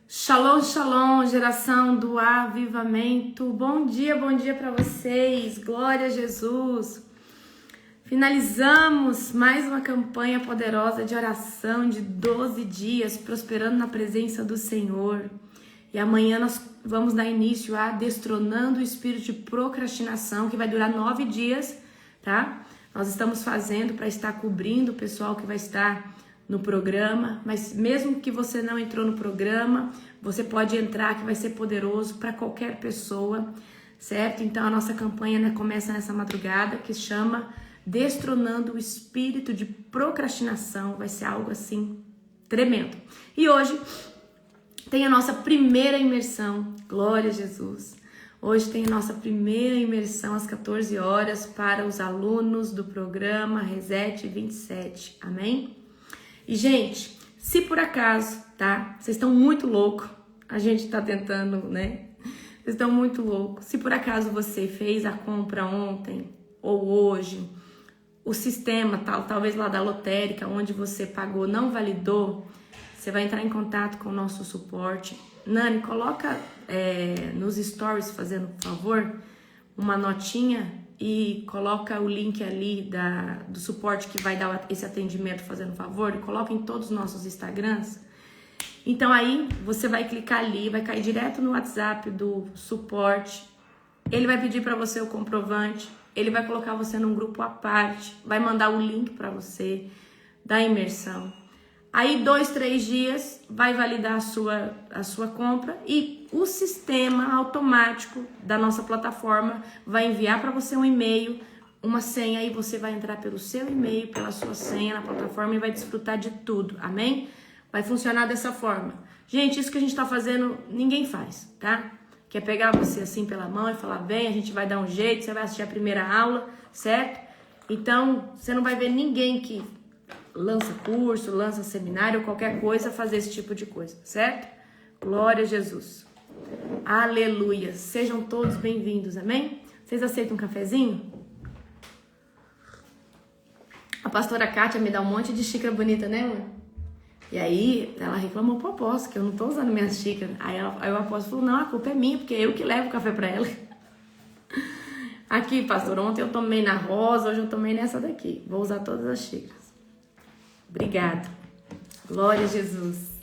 Shalom, shalom, geração do avivamento. Bom dia para vocês. Glória a Jesus. Finalizamos mais uma campanha poderosa de oração de 12 dias, prosperando na presença do Senhor. E amanhã nós vamos dar início a Destronando o Espírito de Procrastinação, que vai durar 9 dias, tá? Nós estamos fazendo para estar cobrindo o pessoal que vai estar no programa, mas mesmo que você não entrou no programa, você pode entrar, que vai ser poderoso para qualquer pessoa, certo? Então a nossa campanha começa nessa madrugada, que chama Destronando o Espírito de Procrastinação. Vai ser algo assim tremendo. E hoje tem a nossa primeira imersão, glória a Jesus. Hoje tem a nossa primeira imersão às 14 horas para os alunos do programa Reset 27, amém? E, gente, se por acaso, tá? Vocês estão muito loucos. A gente tá tentando, né? Vocês estão muito loucos. Se por acaso você fez a compra ontem ou hoje, o sistema, talvez lá da lotérica, onde você pagou, não validou, você vai entrar em contato com o nosso suporte. Nani, coloca nos stories, fazendo um favor, uma notinha e coloca o link ali do suporte que vai dar esse atendimento, fazendo um favor, e coloca em todos os nossos Instagrams. Então aí você vai clicar ali, vai cair direto no WhatsApp do suporte, ele vai pedir para você o comprovante, ele vai colocar você num grupo à parte, vai mandar o link para você da imersão. Aí 2, 3 dias vai validar a sua compra e o sistema automático da nossa plataforma vai enviar para você um e-mail, uma senha, e você vai entrar pelo seu e-mail, pela sua senha na plataforma e vai desfrutar de tudo, amém? Vai funcionar dessa forma. Gente, isso que a gente tá fazendo, ninguém faz, tá? Quer pegar você assim pela mão e falar, vem, a gente vai dar um jeito, você vai assistir a primeira aula, certo? Então, você não vai ver ninguém que lança curso, lança seminário, qualquer coisa, fazer esse tipo de coisa, certo? Glória a Jesus. Aleluia. Sejam todos bem-vindos, amém? Vocês aceitam um cafezinho? A pastora Kátia me dá um monte de xícara bonita, né, mãe? E aí, ela reclamou pro apóstolo, que eu não tô usando minhas xícaras. Aí o apóstolo falou, não, a culpa é minha, porque é eu que levo o café pra ela. Aqui, pastor, ontem eu tomei na rosa, hoje eu tomei nessa daqui. Vou usar todas as xícaras. Obrigada. Glória a Jesus.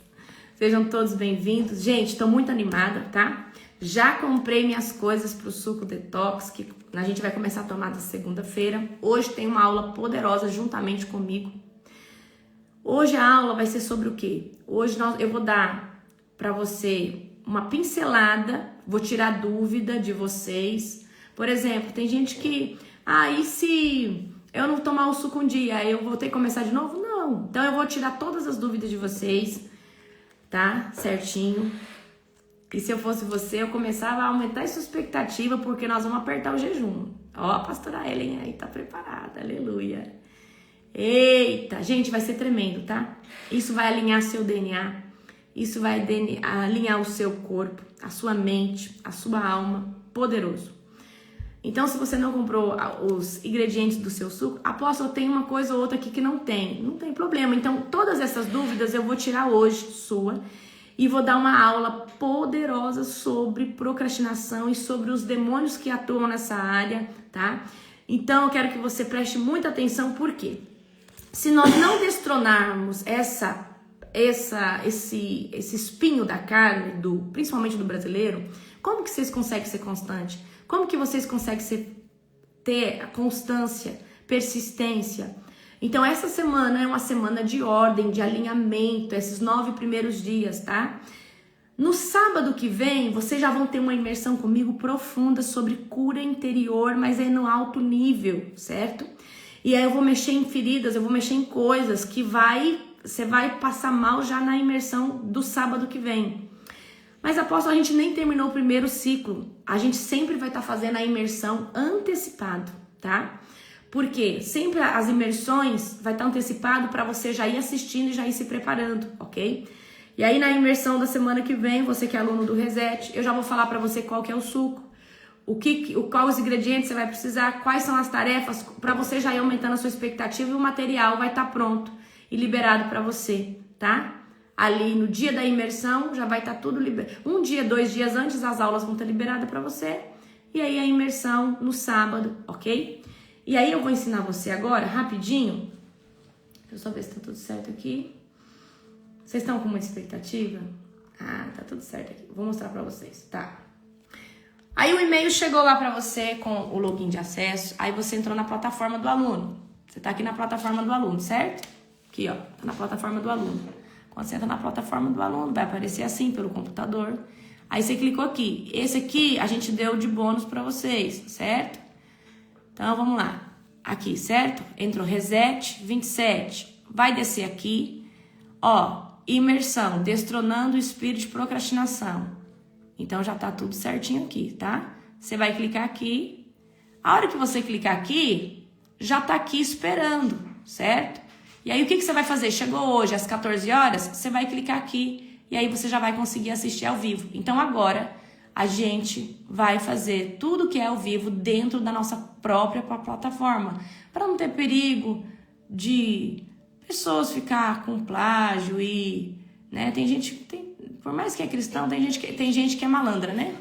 Sejam todos bem-vindos. Gente, tô muito animada, tá? Já comprei minhas coisas pro suco detox, que a gente vai começar a tomar na segunda-feira. Hoje tem uma aula poderosa juntamente comigo. Hoje a aula vai ser sobre o quê? Hoje eu vou dar para você uma pincelada, vou tirar dúvida de vocês. Por exemplo, tem gente que, e se eu não tomar o suco um dia, aí eu vou ter que começar de novo? Não. Então eu vou tirar todas as dúvidas de vocês, tá? Certinho. E se eu fosse você, eu começava a aumentar essa expectativa, porque nós vamos apertar o jejum. Ó, a pastora Ellen aí tá preparada, aleluia. Eita, gente, vai ser tremendo, tá? Isso vai alinhar seu DNA, isso vai alinhar o seu corpo, a sua mente, a sua alma, poderoso. Então, se você não comprou os ingredientes do seu suco, apóstolo, tem uma coisa ou outra aqui que não tem problema. Então, todas essas dúvidas eu vou tirar hoje, sua, e vou dar uma aula poderosa sobre procrastinação e sobre os demônios que atuam nessa área, tá? Então, eu quero que você preste muita atenção, por quê? Se nós não destronarmos esse espinho da carne, principalmente do brasileiro, como que vocês conseguem ser constantes? Como que vocês conseguem ter a constância, persistência? Então, essa semana é uma semana de ordem, de alinhamento, esses 9 primeiros dias, tá? No sábado que vem, vocês já vão ter uma imersão comigo profunda sobre cura interior, mas é no alto nível, certo? E aí eu vou mexer em feridas, eu vou mexer em coisas que você vai passar mal já na imersão do sábado que vem. Mas apóstolo, a gente nem terminou o primeiro ciclo. A gente sempre vai estar fazendo a imersão antecipado, tá? Porque sempre as imersões vai estar antecipado para você já ir assistindo e já ir se preparando, ok? E aí na imersão da semana que vem, você que é aluno do Reset, eu já vou falar para você qual que é o suco, quais os ingredientes você vai precisar, quais são as tarefas, para você já ir aumentando a sua expectativa, e o material vai estar pronto e liberado para você, tá? ali no dia da imersão, já vai estar tudo liberado. 1 dia, 2 dias antes, as aulas vão estar liberadas para você. E aí a imersão no sábado, ok? E aí eu vou ensinar você agora, rapidinho. Deixa eu só ver se tá tudo certo aqui. Vocês estão com muita expectativa? Ah, tá tudo certo aqui. Vou mostrar pra vocês, tá? Aí o e-mail chegou lá pra você com o login de acesso. Aí você entrou na plataforma do aluno. Você tá aqui na plataforma do aluno, certo? Aqui, ó, tá na plataforma do aluno. Quando você entra na plataforma do aluno, vai aparecer assim pelo computador. Aí você clicou aqui. Esse aqui a gente deu de bônus pra vocês, certo? Então vamos lá. Aqui, certo? Entrou Reset 27. Vai descer aqui. Ó, imersão, destronando o espírito de procrastinação. Então já tá tudo certinho aqui, tá? Você vai clicar aqui. A hora que você clicar aqui, já tá aqui esperando, certo? E aí o que você vai fazer? Chegou hoje às 14 horas, você vai clicar aqui e aí você já vai conseguir assistir ao vivo. Então agora a gente vai fazer tudo que é ao vivo dentro da nossa própria plataforma, para não ter perigo de pessoas ficar com plágio e, né, por mais que é cristão, tem gente que é malandra, né?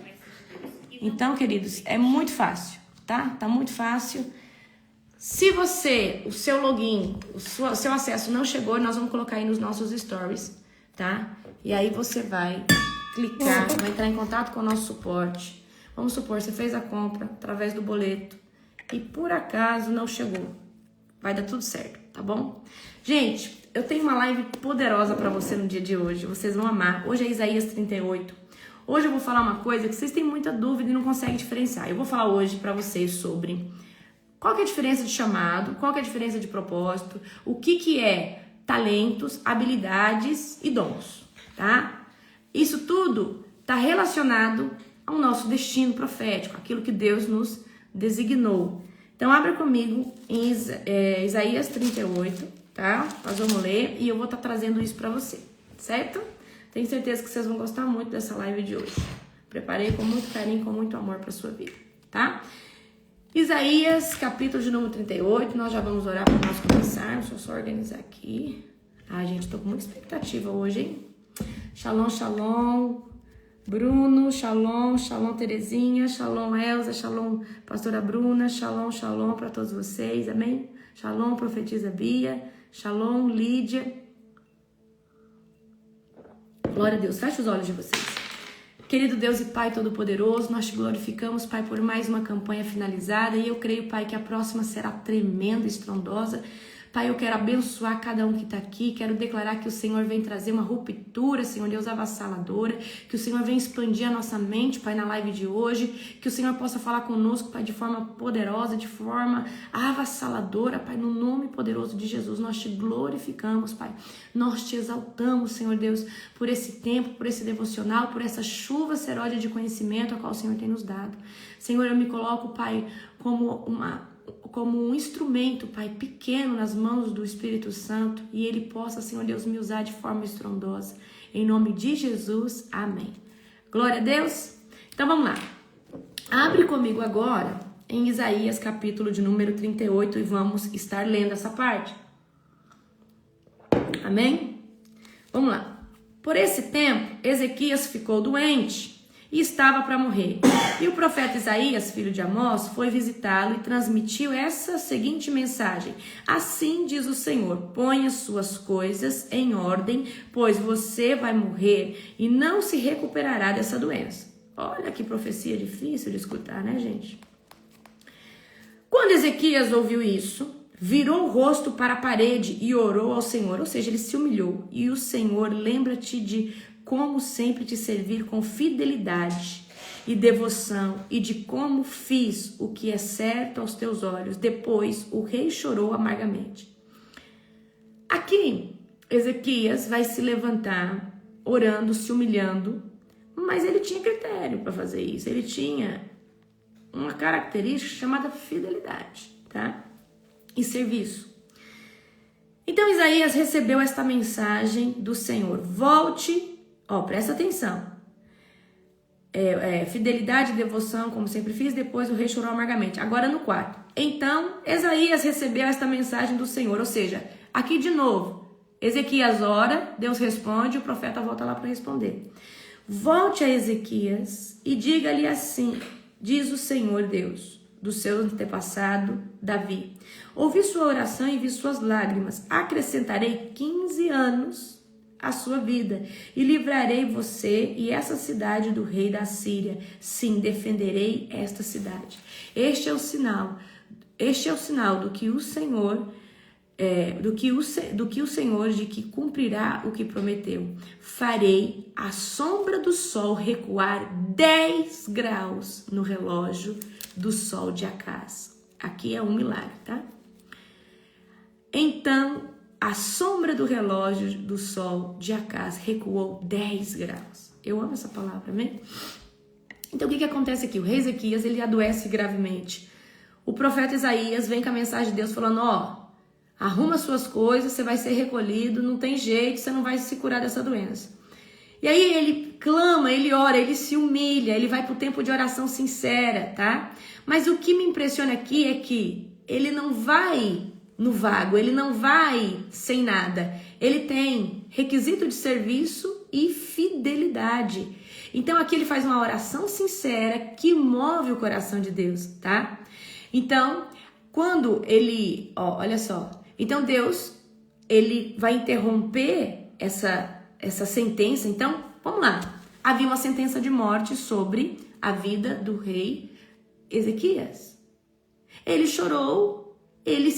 Então, queridos, é muito fácil, tá? Tá muito fácil. Se o seu login, o seu acesso não chegou, nós vamos colocar aí nos nossos stories, tá? E aí você vai clicar, vai entrar em contato com o nosso suporte. Vamos supor, você fez a compra através do boleto e por acaso não chegou. Vai dar tudo certo, tá bom? Gente, eu tenho uma live poderosa pra você no dia de hoje. Vocês vão amar. Hoje é Isaías 38. Hoje eu vou falar uma coisa que vocês têm muita dúvida e não conseguem diferenciar. Eu vou falar hoje pra vocês sobre qual que é a diferença de chamado, qual que é a diferença de propósito, o que é talentos, habilidades e dons, tá? Isso tudo tá relacionado ao nosso destino profético, aquilo que Deus nos designou. Então, abra comigo em Isaías 38, tá? Nós vamos ler e eu vou estar trazendo isso para você, certo? Tenho certeza que vocês vão gostar muito dessa live de hoje. Preparei com muito carinho, com muito amor para sua vida, tá? Isaías, capítulo de número 38, nós já vamos orar para nós começarmos. Deixa eu só organizar aqui. Ai, gente, tô com muita expectativa hoje, hein? Shalom, shalom. Bruno, shalom, shalom Terezinha, shalom Elza, shalom pastora Bruna, shalom para todos vocês, amém? Shalom profetisa Bia, shalom Lídia. Glória a Deus, feche os olhos de vocês. Querido Deus e Pai Todo-Poderoso, nós te glorificamos, Pai, por mais uma campanha finalizada e eu creio, Pai, que a próxima será tremenda, estrondosa. Pai, eu quero abençoar cada um que está aqui, quero declarar que o Senhor vem trazer uma ruptura, Senhor Deus, avassaladora, que o Senhor vem expandir a nossa mente, Pai, na live de hoje, que o Senhor possa falar conosco, Pai, de forma poderosa, de forma avassaladora, Pai, no nome poderoso de Jesus, nós te glorificamos, Pai, nós te exaltamos, Senhor Deus, por esse tempo, por esse devocional, por essa chuva seródia de conhecimento a qual o Senhor tem nos dado. Senhor, eu me coloco, Pai, como um instrumento, Pai, pequeno nas mãos do Espírito Santo e Ele possa, Senhor Deus, me usar de forma estrondosa. Em nome de Jesus, amém. Glória a Deus. Então vamos lá. Abre comigo agora em Isaías, capítulo de número 38 e vamos estar lendo essa parte. Amém? Vamos lá. Por esse tempo, Ezequias ficou doente e estava para morrer. E o profeta Isaías, filho de Amós, foi visitá-lo e transmitiu essa seguinte mensagem: assim diz o Senhor, ponha suas coisas em ordem, pois você vai morrer e não se recuperará dessa doença. Olha que profecia difícil de escutar, né, gente? Quando Ezequias ouviu isso, virou o rosto para a parede e orou ao Senhor, ou seja, ele se humilhou. E o Senhor, lembra-te de como sempre te servir com fidelidade e devoção e de como fiz o que é certo aos teus olhos. Depois o rei chorou amargamente. Aqui, Ezequias vai se levantar, orando, se humilhando, mas ele tinha critério para fazer isso. Ele tinha uma característica chamada fidelidade, tá? E serviço. Então Isaías recebeu esta mensagem do Senhor: volte. Presta atenção. Fidelidade e devoção, como sempre fiz, depois o rei chorou amargamente. Agora no 4. Então, Isaías recebeu esta mensagem do Senhor, ou seja, aqui de novo, Ezequias ora, Deus responde, o profeta volta lá para responder. Volte a Ezequias e diga-lhe assim, diz o Senhor Deus, do seu antepassado Davi. Ouvi sua oração e vi suas lágrimas. Acrescentarei 15 anos à sua vida e livrarei você e essa cidade do rei da Síria. Sim, defenderei esta cidade. Este é o sinal do que o Senhor de que cumprirá o que prometeu. Farei a sombra do sol recuar 10 graus no relógio do sol de Acaz. Aqui é um milagre, tá? Então, a sombra do relógio do sol de Acaz recuou 10 graus. Eu amo essa palavra, amém? Então, o que acontece aqui? O rei Ezequias, ele adoece gravemente. O profeta Isaías vem com a mensagem de Deus falando, arruma suas coisas, você vai ser recolhido, não tem jeito, você não vai se curar dessa doença. E aí ele clama, ele ora, ele se humilha, ele vai para o tempo de oração sincera, tá? Mas o que me impressiona aqui é que ele não vai no vago, ele não vai sem nada. Ele tem requisito de serviço e fidelidade. Então aqui ele faz uma oração sincera que move o coração de Deus, tá? Então, quando ele, olha só, então Deus, ele vai interromper essa sentença. Então, vamos lá. Havia uma sentença de morte sobre a vida do rei Ezequias. Ele chorou, ele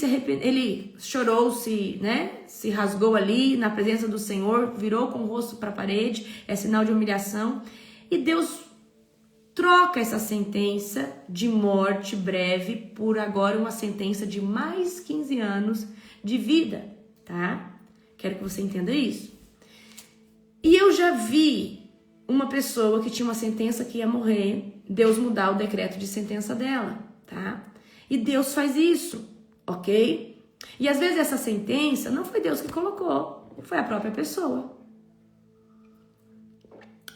chorou, se rasgou ali na presença do Senhor, virou com o rosto para a parede, é sinal de humilhação. E Deus troca essa sentença de morte breve por agora uma sentença de mais 15 anos de vida, tá? Quero que você entenda isso. E eu já vi uma pessoa que tinha uma sentença que ia morrer, Deus mudar o decreto de sentença dela, tá? E Deus faz isso, ok? E às vezes essa sentença não foi Deus que colocou, foi a própria pessoa.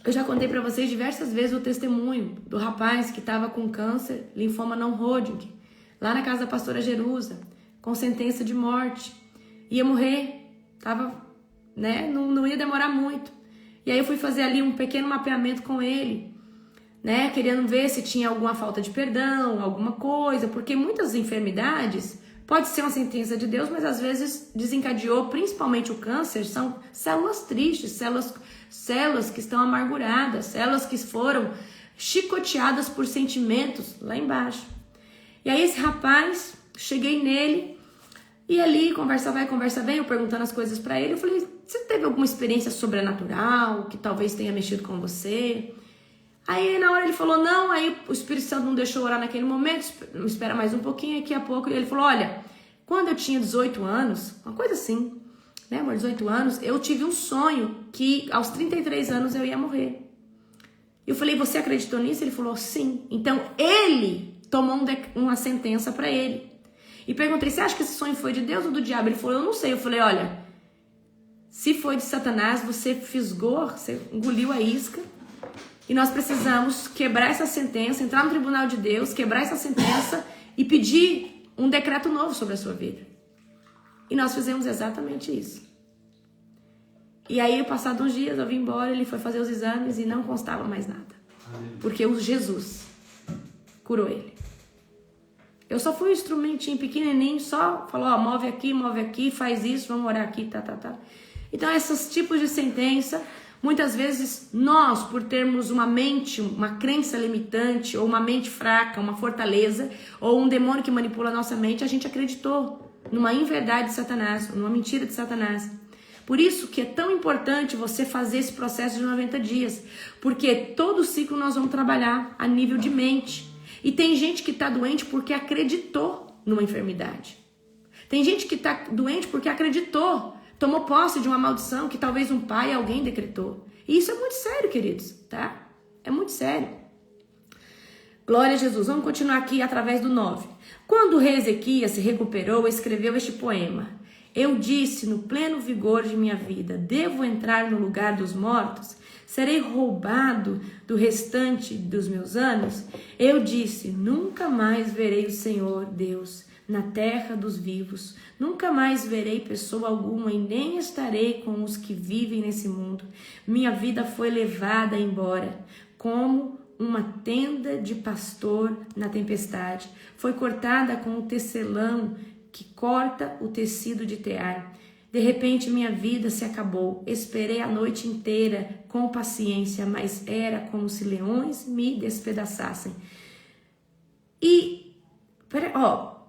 Eu já contei para vocês diversas vezes o testemunho do rapaz que estava com câncer, linfoma não Hodgkin, lá na casa da pastora Jerusa, com sentença de morte. Ia morrer, não ia demorar muito. E aí eu fui fazer ali um pequeno mapeamento com ele, querendo ver se tinha alguma falta de perdão, alguma coisa, porque muitas enfermidades pode ser uma sentença de Deus, mas às vezes desencadeou, principalmente o câncer, são células tristes, células que estão amarguradas, células que foram chicoteadas por sentimentos lá embaixo. E aí esse rapaz, cheguei nele e ali, conversa vai, conversa vem, eu perguntando as coisas pra ele, eu falei, você teve alguma experiência sobrenatural que talvez tenha mexido com você? Aí na hora ele falou, não, aí o Espírito Santo não deixou orar naquele momento, espera mais um pouquinho, daqui a pouco. E ele falou, olha, quando eu tinha 18 anos, uma coisa assim, amor, 18 anos, eu tive um sonho que aos 33 anos eu ia morrer. Eu falei, você acreditou nisso? Ele falou, sim. Então ele tomou uma sentença para ele. E perguntei, você acha que esse sonho foi de Deus ou do diabo? Ele falou, eu não sei. Eu falei, olha, se foi de Satanás, você fisgou, você engoliu a isca. E nós precisamos quebrar essa sentença, entrar no tribunal de Deus, quebrar essa sentença e pedir um decreto novo sobre a sua vida. E nós fizemos exatamente isso. E aí, passados uns dias, eu vim embora, ele foi fazer os exames e não constava mais nada. Porque o Jesus curou ele. Eu só fui um instrumentinho pequenininho, só falou, move aqui, faz isso, vamos orar aqui, tá. Então, esses tipos de sentença, muitas vezes nós, por termos uma mente, uma crença limitante, ou uma mente fraca, uma fortaleza, ou um demônio que manipula a nossa mente, a gente acreditou numa inverdade de Satanás, numa mentira de Satanás. Por isso que é tão importante você fazer esse processo de 90 dias, porque todo ciclo nós vamos trabalhar a nível de mente. E tem gente que está doente porque acreditou numa enfermidade. Tem gente que está doente porque acreditou, tomou posse de uma maldição que talvez um pai, alguém decretou. E isso é muito sério, queridos, tá? É muito sério. Glória a Jesus. Vamos continuar aqui através do 9. Quando o rei Ezequias se recuperou, escreveu este poema. Eu disse no pleno vigor de minha vida, devo entrar no lugar dos mortos? Serei roubado do restante dos meus anos? Eu disse, nunca mais verei o Senhor Deus. na terra dos vivos. Nunca mais verei pessoa alguma e nem estarei com os que vivem nesse mundo. Minha vida foi levada embora, como uma tenda de pastor na tempestade. Foi cortada com o tecelão que corta o tecido de tear. De repente minha vida se acabou. Esperei a noite inteira com paciência, mas era como se leões me despedaçassem. E,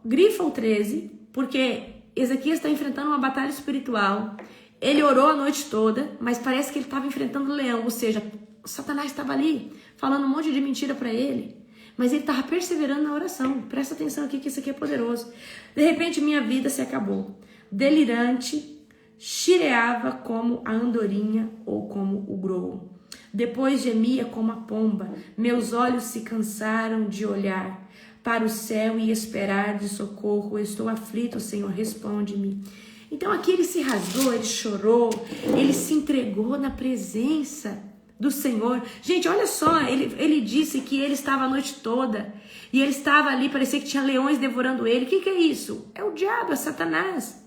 grifa o 13, porque Ezequias está enfrentando uma batalha espiritual. Ele orou a noite toda, mas parece que ele estava enfrentando o leão, ou seja, Satanás estava ali, falando um monte de mentira para ele. Mas ele estava perseverando na oração. Presta atenção aqui que isso aqui é poderoso. De repente minha vida se acabou. Delirante, chireava como a andorinha ou como o grou. Depois gemia como a pomba. Meus olhos se cansaram de olhar para o céu e esperar de socorro. Estou aflito, Senhor, responde-me. Então aqui ele se rasgou, ele chorou, ele se entregou na presença do Senhor. Gente, olha só, ele disse que ele estava a noite toda e ele estava ali, parecia que tinha leões devorando ele. O que é isso? É o diabo, é Satanás.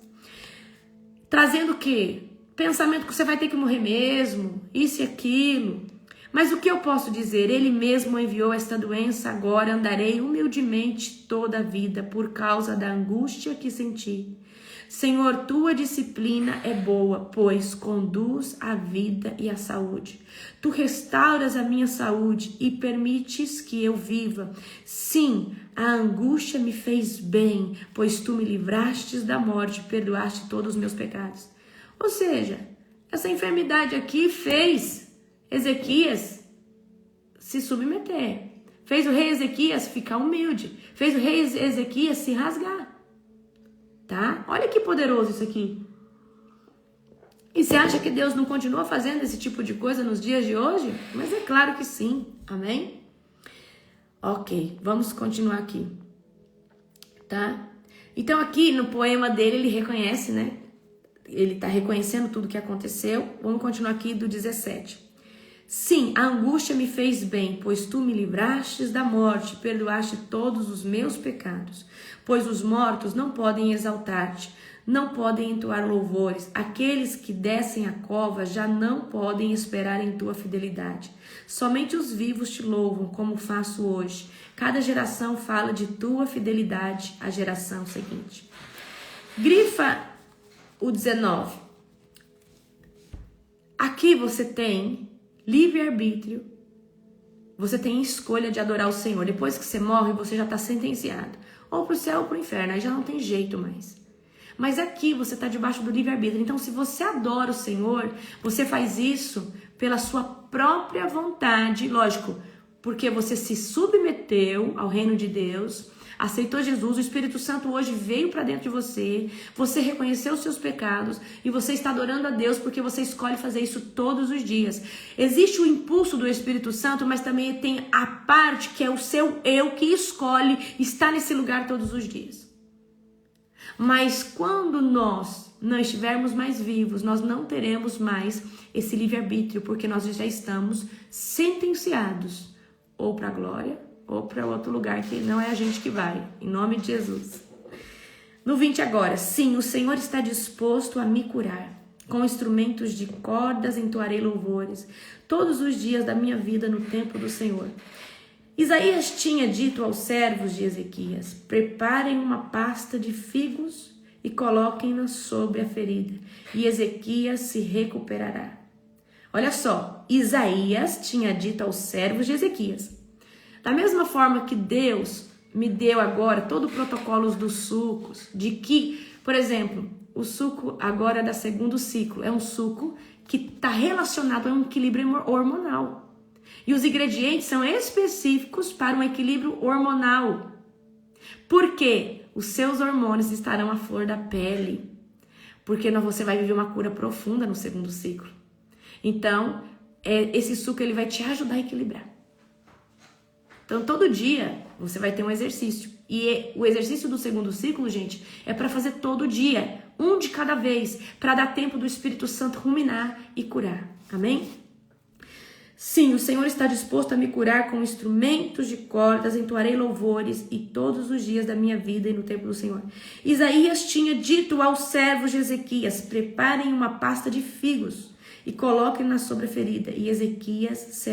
Trazendo o quê? Pensamento que você vai ter que morrer mesmo, isso e aquilo. Mas o que eu posso dizer? Ele mesmo enviou esta doença, agora andarei humildemente toda a vida por causa da angústia que senti. Senhor, tua disciplina é boa, pois conduz a vida e a saúde. Tu restauras a minha saúde e permites que eu viva. Sim, a angústia me fez bem, pois tu me livrastes da morte, perdoaste todos os meus pecados. Ou seja, essa enfermidade aqui fez Ezequias se submeter. Fez o rei Ezequias ficar humilde. Fez o rei Ezequias se rasgar. Tá? Olha que poderoso isso aqui. E você acha que Deus não continua fazendo esse tipo de coisa nos dias de hoje? Mas é claro que sim. Amém? Ok, vamos continuar aqui. Tá? Então aqui no poema dele ele reconhece, né? Ele está reconhecendo tudo que aconteceu. Vamos continuar aqui do 17. Sim, a angústia me fez bem, pois tu me livrastes da morte, perdoaste todos os meus pecados. Pois os mortos não podem exaltar-te, não podem entoar louvores. Aqueles que descem a cova já não podem esperar em tua fidelidade. Somente os vivos te louvam, como faço hoje. Cada geração fala de tua fidelidade à geração seguinte. Grifa o 19. Aqui você tem livre-arbítrio, você tem escolha de adorar o Senhor. Depois que você morre, você já está sentenciado. Ou para o céu ou para o inferno, aí já não tem jeito mais. Mas aqui você está debaixo do livre-arbítrio. Então, se você adora o Senhor, você faz isso pela sua própria vontade, lógico, porque você se submeteu ao reino de Deus, aceitou Jesus, o Espírito Santo hoje veio para dentro de você, você reconheceu os seus pecados e você está adorando a Deus porque você escolhe fazer isso todos os dias. Existe o impulso do Espírito Santo, mas também tem a parte que é o seu eu que escolhe estar nesse lugar todos os dias. Mas quando nós não estivermos mais vivos, nós não teremos mais esse livre-arbítrio, porque nós já estamos sentenciados ou para a glória ou para outro lugar que não é a gente que vai, em nome de Jesus. No 20 agora, sim, o Senhor está disposto a me curar. Com instrumentos de cordas entoarei louvores todos os dias da minha vida no templo do Senhor. Isaías tinha dito aos servos de Ezequias: preparem uma pasta de figos e coloquem-na sobre a ferida, e Ezequias se recuperará. Olha só, Isaías tinha dito aos servos de Ezequias. Da mesma forma que Deus me deu agora todo o protocolo dos sucos, de que, por exemplo, o suco agora da segundo ciclo é um suco que está relacionado a um equilíbrio hormonal. E os ingredientes são específicos para um equilíbrio hormonal. Por quê? Os seus hormônios estarão à flor da pele. Porque você vai viver uma cura profunda no segundo ciclo. Então, esse suco ele vai te ajudar a equilibrar. Então, todo dia você vai ter um exercício. E o exercício do segundo ciclo, gente, é para fazer todo dia. Um de cada vez. Para dar tempo do Espírito Santo ruminar e curar. Amém? Sim, o Senhor está disposto a me curar com instrumentos de cordas, entoarei louvores e todos os dias da minha vida e no templo do Senhor. Isaías tinha dito aos servos de Ezequias, preparem uma pasta de figos e coloquem-na sobre a ferida, e Ezequias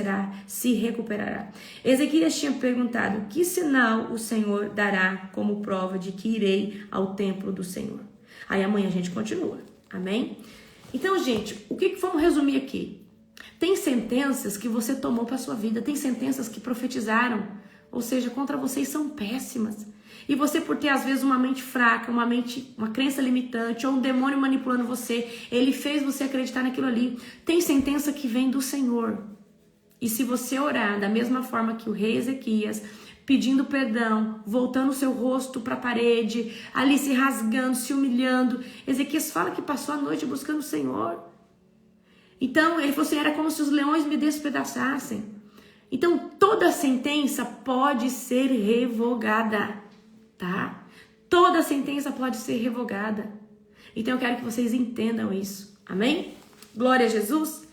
se recuperará. Ezequias tinha perguntado, que sinal o Senhor dará como prova de que irei ao templo do Senhor? Aí amanhã a gente continua, amém? Então, gente, o que vamos resumir aqui? Tem sentenças que você tomou para sua vida, tem sentenças que profetizaram, ou seja, contra vocês são péssimas. E você, por ter às vezes uma mente fraca, uma crença limitante, ou um demônio manipulando você, ele fez você acreditar naquilo ali. Tem sentença que vem do Senhor. E se você orar da mesma forma que o rei Ezequias, pedindo perdão, voltando o seu rosto para a parede, ali se rasgando, se humilhando, Ezequias fala que passou a noite buscando o Senhor. Então, ele falou assim, era como se os leões me despedaçassem. Então, toda sentença pode ser revogada, tá? Toda sentença pode ser revogada. Então, eu quero que vocês entendam isso, amém? Glória a Jesus.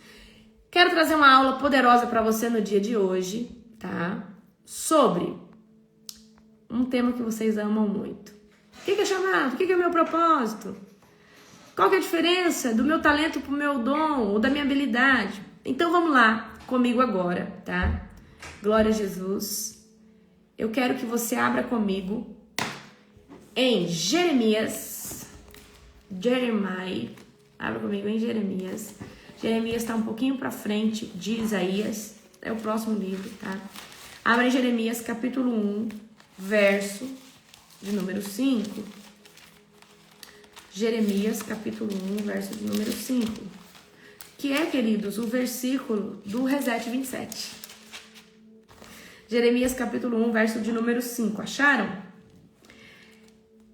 Quero trazer uma aula poderosa para você no dia de hoje, tá? Sobre um tema que vocês amam muito. O que é chamado? O que é o meu propósito? Qual que é a diferença do meu talento pro meu dom ou da minha habilidade? Então vamos lá comigo agora, tá? Glória a Jesus. Eu quero que você abra comigo em Jeremias. Abra comigo em Jeremias. Jeremias está um pouquinho para frente de Isaías. É o próximo livro, tá? Abra em Jeremias capítulo 1, verso de número 5. Jeremias, capítulo 1, verso de número 5. Que é, queridos, o versículo do Reset 27. Jeremias, capítulo 1, verso de número 5. Acharam?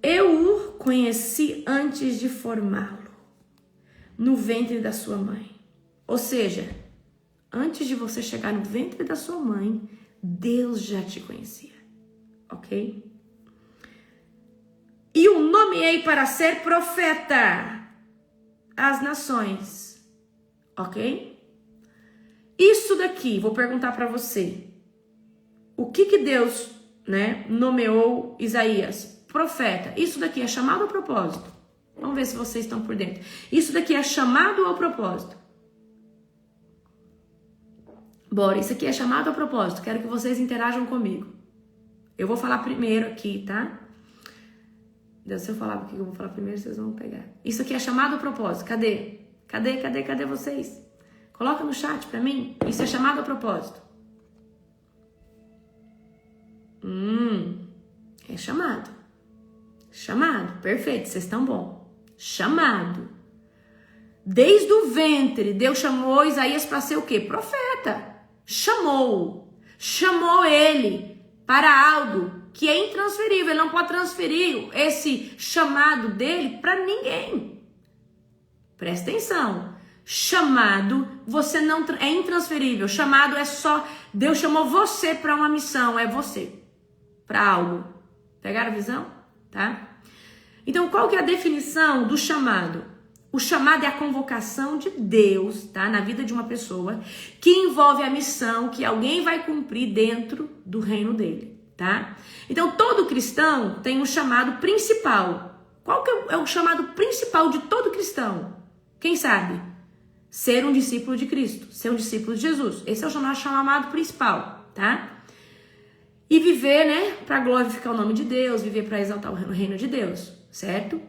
Eu o conheci antes de formá-lo, no ventre da sua mãe. Ou seja, antes de você chegar no ventre da sua mãe, Deus já te conhecia. Ok? E o nomeei para ser profeta às nações, ok? Isso daqui, vou perguntar para você, o que Deus, nomeou Isaías? Profeta. Isso daqui é chamado ou propósito? Vamos ver se vocês estão por dentro. Isso daqui é chamado ou propósito? Bora, isso aqui é chamado ou propósito? Quero que vocês interajam comigo. Eu vou falar primeiro aqui, tá? Se eu falar o que eu vou falar primeiro, vocês vão pegar. Isso aqui é chamado ou propósito? Cadê? Cadê vocês? Coloca no chat pra mim. Isso é chamado ou propósito? É chamado. Chamado. Perfeito, vocês estão bom. Chamado. Desde o ventre, Deus chamou Isaías para ser o quê? Profeta. Chamou ele para algo que é intransferível, ele não pode transferir esse chamado dele para ninguém. Presta atenção. Chamado, você não é intransferível. Chamado é só Deus chamou você para uma missão, é você para algo. Pegaram a visão? Tá? Então, qual que é a definição do chamado? O chamado é a convocação de Deus, tá? Na vida de uma pessoa, que envolve a missão que alguém vai cumprir dentro do reino dele, tá? Então, todo cristão tem um chamado principal. Qual que é o chamado principal de todo cristão? Quem sabe? Ser um discípulo de Cristo, ser um discípulo de Jesus. Esse é o chamado principal, tá? E viver, para glorificar o nome de Deus, viver para exaltar o reino de Deus, certo?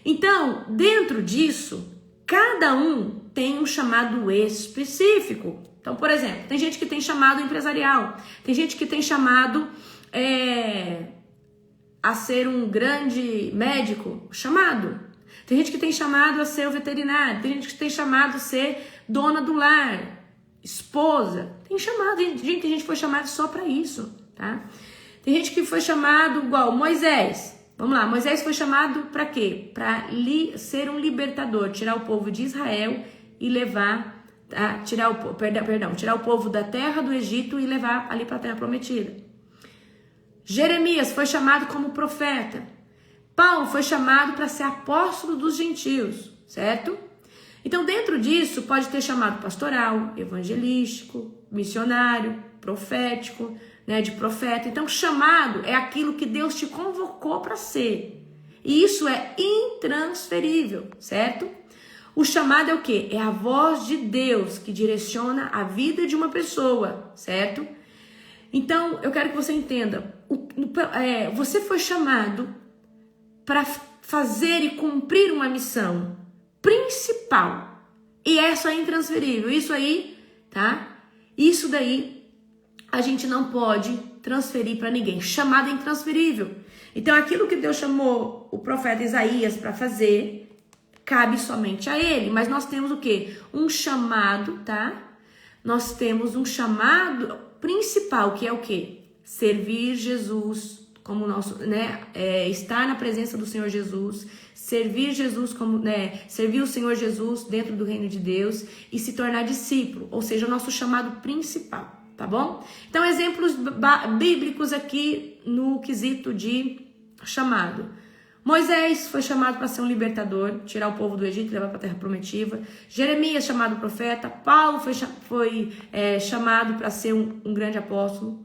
Então, dentro disso, cada um tem um chamado específico. Então, por exemplo, tem gente que tem chamado empresarial, tem gente que tem chamado a ser um grande médico, chamado. Tem gente que tem chamado a ser o veterinário, tem gente que tem chamado a ser dona do lar, esposa. Tem gente que foi chamado só para isso, tá? Tem gente que foi chamado igual Moisés. Vamos lá, Moisés foi chamado para quê? Para ser um libertador, tirar o povo de Israel e levar, tirar o povo da terra do Egito e levar ali para a terra prometida. Jeremias foi chamado como profeta. Paulo foi chamado para ser apóstolo dos gentios, certo? Então, dentro disso, pode ter chamado pastoral, evangelístico, missionário, profético, né, de profeta. Então, chamado é aquilo que Deus te convocou para ser. E isso é intransferível, certo? O chamado é o quê? É a voz de Deus que direciona a vida de uma pessoa, certo? Então, eu quero que você entenda. Você foi chamado para fazer e cumprir uma missão principal. E essa é intransferível. Isso aí, tá? Isso daí a gente não pode transferir para ninguém. Chamado é intransferível. Então, aquilo que Deus chamou o profeta Isaías para fazer, cabe somente a ele. Mas nós temos o quê? Um chamado, tá? Nós temos um chamado principal, que é o quê? Servir Jesus como nosso, né? Estar na presença do Senhor Jesus, servir Jesus como, né? Servir o Senhor Jesus dentro do reino de Deus e se tornar discípulo, ou seja, o nosso chamado principal. Tá bom? Então, exemplos bíblicos aqui no quesito de chamado. Moisés foi chamado para ser um libertador, tirar o povo do Egito e levar para a terra prometida. Jeremias, chamado profeta. Paulo foi chamado para ser um grande apóstolo.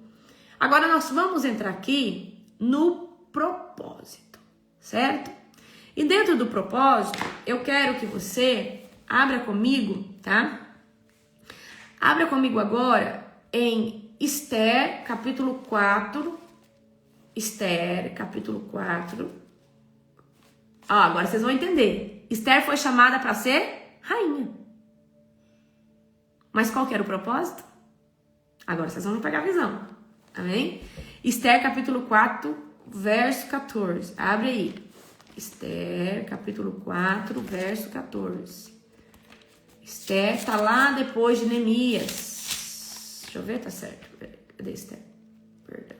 Agora, nós vamos entrar aqui no propósito, certo? E dentro do propósito, eu quero que você abra comigo, tá? Abra comigo agora em Esther, capítulo 4. Esther, capítulo 4. Agora vocês vão entender. Esther foi chamada para ser rainha. Mas qual que era o propósito? Agora vocês vão pegar a visão. Amém? Esther, capítulo 4, verso 14. Abre aí. Esther, capítulo 4, verso 14. Esther está lá depois de Neemias. Deixa eu ver, tá certo. Cadê Esther? Perdão.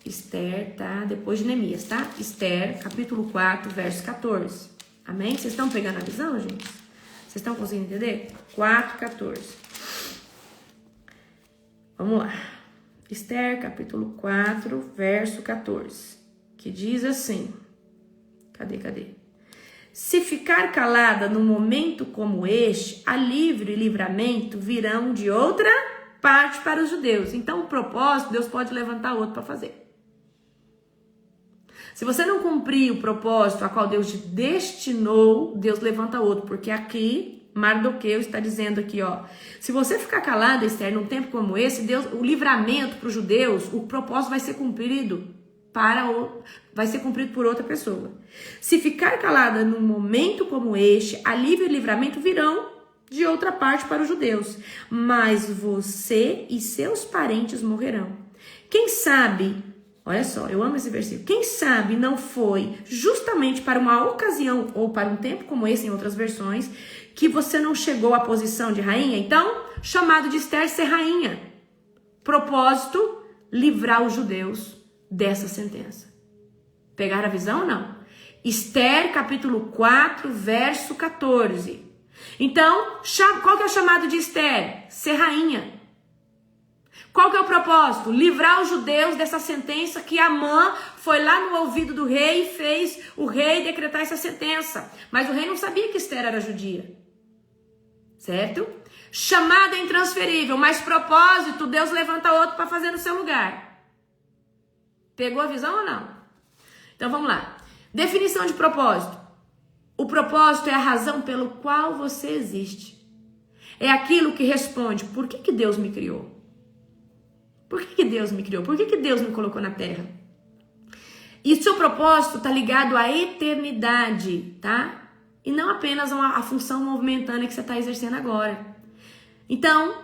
Esther tá depois de Neemias, tá? Esther, capítulo 4, verso 14. Amém? Vocês estão pegando a visão, gente? Vocês estão conseguindo entender? 4, 14. Vamos lá. Esther, capítulo 4, verso 14. Que diz assim. Cadê? Se ficar calada num momento como este, alívio e livramento virão de outra parte para os judeus. Então, o propósito, Deus pode levantar outro para fazer. Se você não cumprir o propósito a qual Deus te destinou, Deus levanta outro. Porque aqui, Mardoqueu está dizendo aqui, ó. Se você ficar calada, Esther, num tempo como esse, Deus, o livramento para os judeus, o propósito vai ser cumprido por outra pessoa. Se ficar calada num momento como este, alívio e livramento virão de outra parte para os judeus. Mas você e seus parentes morrerão. Quem sabe... Olha só, eu amo esse versículo. Quem sabe não foi justamente para uma ocasião ou para um tempo como esse, em outras versões, que você não chegou à posição de rainha? Então, chamado de Esther ser rainha. Propósito, livrar os judeus dessa sentença. Pegaram a visão ou não? Esther, capítulo 4, verso 14. Então, qual que é o chamado de Esther? Ser rainha. Qual que é o propósito? Livrar os judeus dessa sentença que Amã foi lá no ouvido do rei e fez o rei decretar essa sentença. Mas o rei não sabia que Esther era judia. Certo? Chamada intransferível, mas propósito, Deus levanta outro para fazer no seu lugar. Pegou a visão ou não? Então vamos lá. Definição de propósito. O propósito é a razão pelo qual você existe. É aquilo que responde, por que Deus me criou? Por que Deus me criou? Por que Deus me colocou na terra? E seu propósito está ligado à eternidade, tá? E não apenas a função momentânea que você está exercendo agora. Então,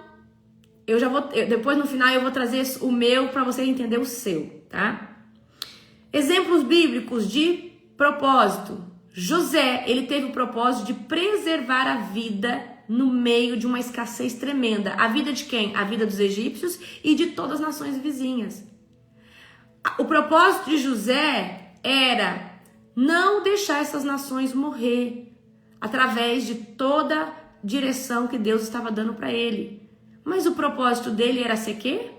depois no final eu vou trazer o meu para você entender o seu, tá? Exemplos bíblicos de propósito. José, ele teve o propósito de preservar a vida no meio de uma escassez tremenda. A vida de quem? A vida dos egípcios e de todas as nações vizinhas. O propósito de José era não deixar essas nações morrer através de toda a direção que Deus estava dando para ele. Mas o propósito dele era ser quê?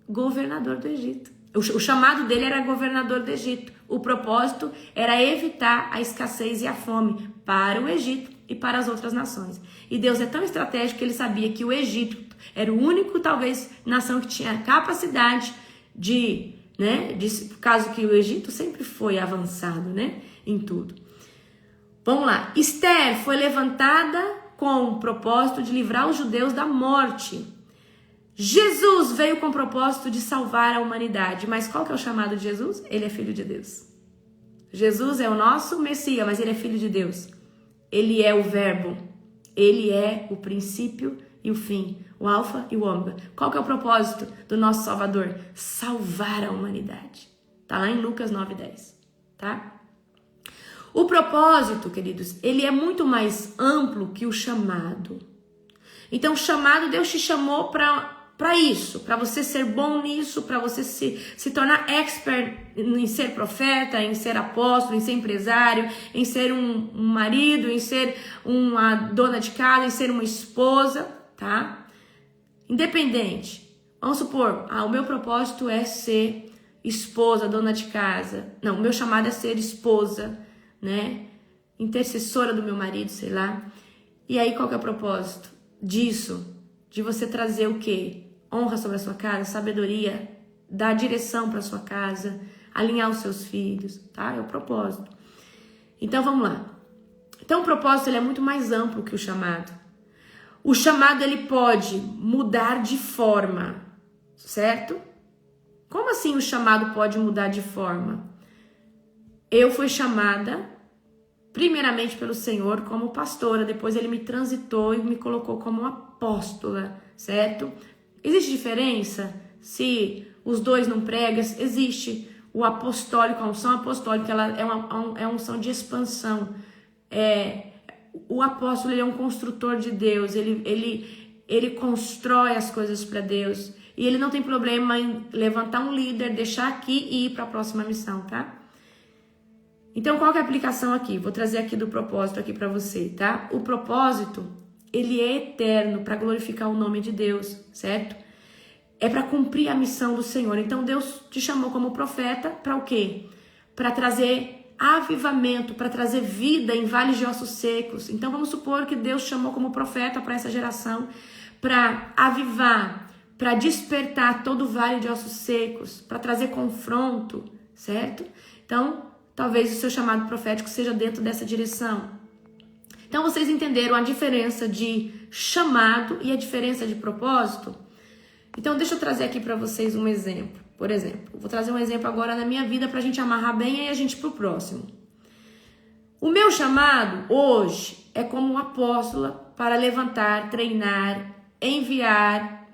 Governador do Egito. O chamado dele era governador do Egito. O propósito era evitar a escassez e a fome para o Egito e para as outras nações. E Deus é tão estratégico que ele sabia que o Egito era o único, talvez, nação que tinha capacidade de, caso que o Egito sempre foi avançado, em tudo. Vamos lá. Esther foi levantada com o propósito de livrar os judeus da morte. Jesus veio com o propósito de salvar a humanidade. Mas qual que é o chamado de Jesus? Ele é filho de Deus. Jesus é o nosso Messias, mas ele é filho de Deus. Ele é o verbo. Ele é o princípio e o fim. O alfa e o ômega. Qual que é o propósito do nosso Salvador? Salvar a humanidade. Tá lá em Lucas 9:10. Tá? O propósito, queridos, ele é muito mais amplo que o chamado. Então, o chamado, Deus te chamou para isso, para você ser bom nisso, para você se tornar expert em ser profeta, em ser apóstolo, em ser empresário, em ser um marido, em ser uma dona de casa, em ser uma esposa, tá? Independente. Vamos supor, o meu propósito é ser esposa, dona de casa. Não, o meu chamado é ser esposa, intercessora do meu marido, sei lá. E aí, qual que é o propósito disso? De você trazer o quê? Honra sobre a sua casa, sabedoria, dar direção para sua casa, alinhar os seus filhos, tá? É o propósito. Então, vamos lá. Então, o propósito ele é muito mais amplo que o chamado. O chamado ele pode mudar de forma, certo? Como assim o chamado pode mudar de forma? Eu fui chamada primeiramente pelo Senhor como pastora, depois ele me transitou e me colocou como apóstola, certo? Existe diferença? Se os dois não pregam, existe o apostólico, a unção apostólica, ela é uma unção de expansão. O apóstolo ele é um construtor de Deus, ele constrói as coisas para Deus e ele não tem problema em levantar um líder, deixar aqui e ir para a próxima missão, tá? Então, qual que é a aplicação aqui? Vou trazer aqui do propósito aqui para você, tá? O propósito, ele é eterno para glorificar o nome de Deus, certo? É para cumprir a missão do Senhor. Então, Deus te chamou como profeta para o quê? Para trazer avivamento, para trazer vida em vales de ossos secos. Então, vamos supor que Deus chamou como profeta para essa geração para avivar, para despertar todo o vale de ossos secos, para trazer confronto, certo? Então, talvez o seu chamado profético seja dentro dessa direção. Então, vocês entenderam a diferença de chamado e a diferença de propósito? Então, deixa eu trazer aqui para vocês um exemplo. Por exemplo, vou trazer um exemplo agora na minha vida para a gente amarrar bem e aí a gente para o próximo. O meu chamado hoje é como apóstola para levantar, treinar, enviar,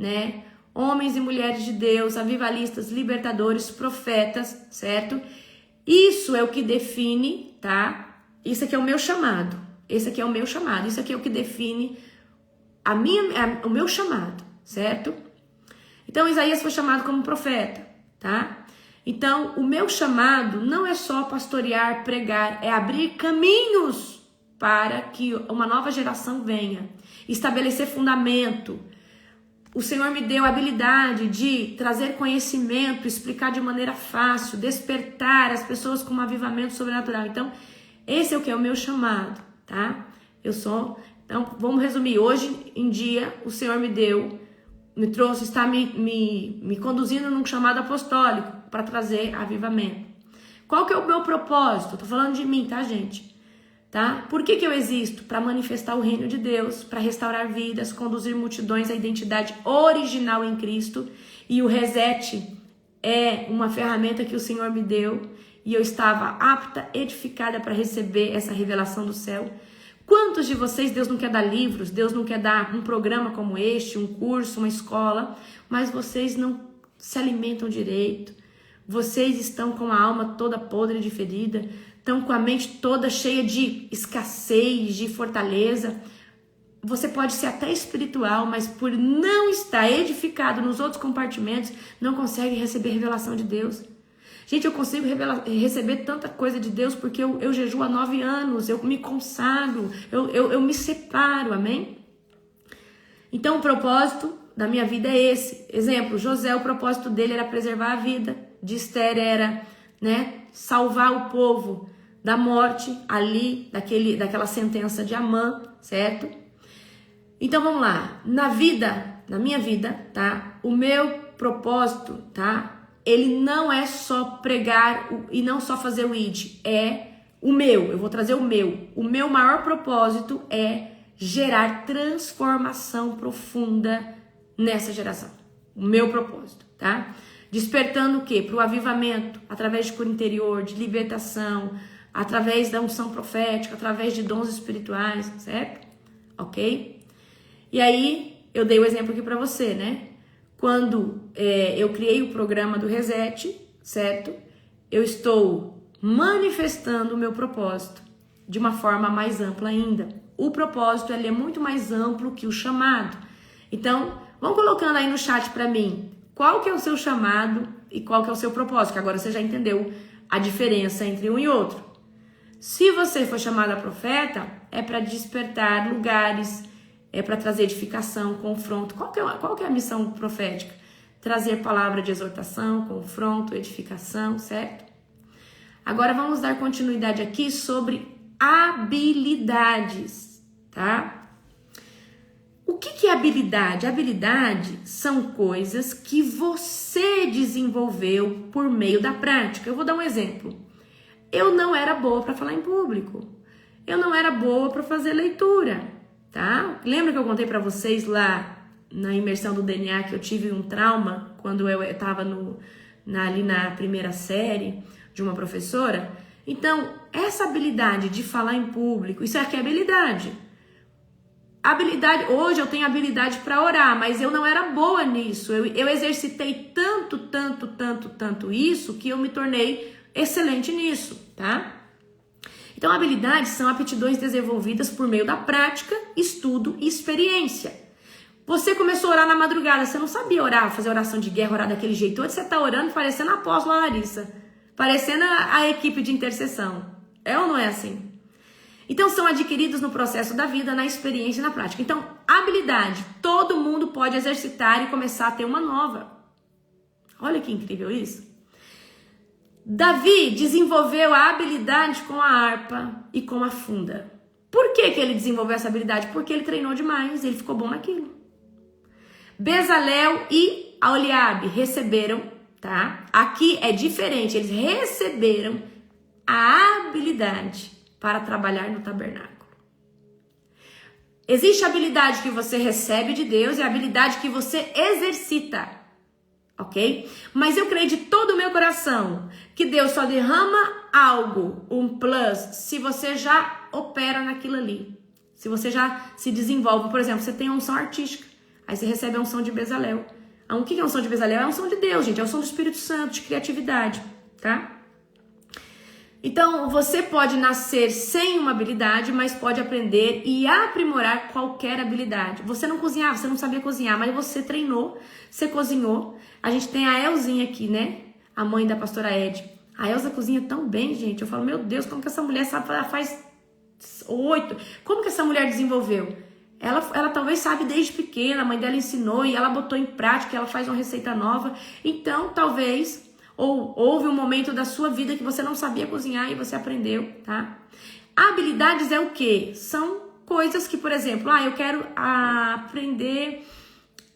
homens e mulheres de Deus, avivalistas, libertadores, profetas, certo? Isso é o que define, tá? Isso aqui é o meu chamado. Esse aqui é o meu chamado. Isso aqui é o que define o meu chamado, certo? Então, Isaías foi chamado como profeta, tá? Então, o meu chamado não é só pastorear, pregar, é abrir caminhos para que uma nova geração venha, estabelecer fundamento. O Senhor me deu a habilidade de trazer conhecimento, explicar de maneira fácil, despertar as pessoas com um avivamento sobrenatural. Então, esse é o que é o meu chamado, tá? Então, vamos resumir. Hoje em dia, o Senhor me trouxe, está me conduzindo num chamado apostólico para trazer avivamento. Qual que é o meu propósito? Tô falando de mim, tá, gente? Tá? Por que eu existo? Para manifestar o reino de Deus, para restaurar vidas, conduzir multidões à identidade original em Cristo. E o reset é uma ferramenta que o Senhor me deu e eu estava apta, edificada para receber essa revelação do céu. Quantos de vocês, Deus não quer dar livros, Deus não quer dar um programa como este, um curso, uma escola, mas vocês não se alimentam direito, vocês estão com a alma toda podre de ferida, estão com a mente toda cheia de escassez, de fortaleza. Você pode ser até espiritual, mas por não estar edificado nos outros compartimentos, não consegue receber revelação de Deus. Gente, eu consigo receber tanta coisa de Deus porque eu jejuo há 9 anos, eu me consagro, eu me separo, amém? Então o propósito da minha vida é esse. Exemplo, José, o propósito dele era preservar a vida. De Esther era, Salvar o povo da morte ali, daquela sentença de Amã, certo? Então vamos lá, na minha vida, tá? O meu propósito, tá? Ele não é só pregar e não só fazer o ID, é o meu, eu vou trazer o meu. O meu maior propósito é gerar transformação profunda nessa geração. O meu propósito, tá? Despertando o quê? Para o avivamento, através de cura interior, de libertação, através da unção profética, através de dons espirituais, certo? Ok? E aí, eu dei o exemplo aqui para você, né? Quando eu criei o programa do Reset, certo? Eu estou manifestando o meu propósito de uma forma mais ampla ainda. O propósito ele é muito mais amplo que o chamado. Então, vão colocando aí no chat para mim qual que é o seu chamado e qual que é o seu propósito, que agora você já entendeu a diferença entre um e outro. Se você for chamado a profeta, é para despertar lugares, é para trazer edificação, confronto. Qual que é a missão profética? Trazer palavra de exortação, confronto, edificação, certo? Agora vamos dar continuidade aqui sobre habilidades, tá? O que é habilidade? Habilidade são coisas que você desenvolveu por meio da prática. Eu vou dar um exemplo. Eu não era boa para falar em público. Eu não era boa para fazer leitura, tá? Lembra que eu contei para vocês lá na imersão do DNA que eu tive um trauma quando eu estava ali na primeira série de uma professora? Então, essa habilidade de falar em público, isso aqui é habilidade. Hoje eu tenho habilidade para orar, mas eu não era boa nisso. Eu exercitei tanto isso que eu me tornei excelente nisso, tá? Então, habilidades são aptidões desenvolvidas por meio da prática, estudo e experiência. Você começou a orar na madrugada, você não sabia orar, fazer oração de guerra, orar daquele jeito. Hoje você tá orando parecendo a apóstola Larissa, parecendo a equipe de intercessão. É ou não é assim? Então, são adquiridos no processo da vida, na experiência e na prática. Então, habilidade, todo mundo pode exercitar e começar a ter uma nova. Olha que incrível isso. Davi desenvolveu a habilidade com a harpa e com a funda. Por que ele desenvolveu essa habilidade? Porque ele treinou demais, ele ficou bom naquilo. Bezalel e Aholiabe receberam, tá? Aqui é diferente, eles receberam a habilidade para trabalhar no tabernáculo. Existe a habilidade que você recebe de Deus e a habilidade que você exercita, ok? Mas eu creio de todo o meu coração que Deus só derrama algo, um plus, se você já opera naquilo ali. Se você já se desenvolve, por exemplo, você tem a unção artística, aí você recebe a unção de Bezalel. O que é a unção de Bezalel? É a unção de Deus, gente, é a unção do Espírito Santo, de criatividade, tá? Então, você pode nascer sem uma habilidade, mas pode aprender e aprimorar qualquer habilidade. Você não cozinhava, você não sabia cozinhar, mas você treinou, você cozinhou. A gente tem a Elzinha aqui, né? A mãe da pastora Ed. A Elza cozinha tão bem, gente. Eu falo, meu Deus, como que essa mulher sabe? Ela faz 8. Como que essa mulher desenvolveu? Ela talvez sabe desde pequena, a mãe dela ensinou e ela botou em prática, ela faz uma receita nova. Então, talvez... ou houve um momento da sua vida que você não sabia cozinhar e você aprendeu, tá? Habilidades é o quê? São coisas que, por exemplo, eu quero aprender,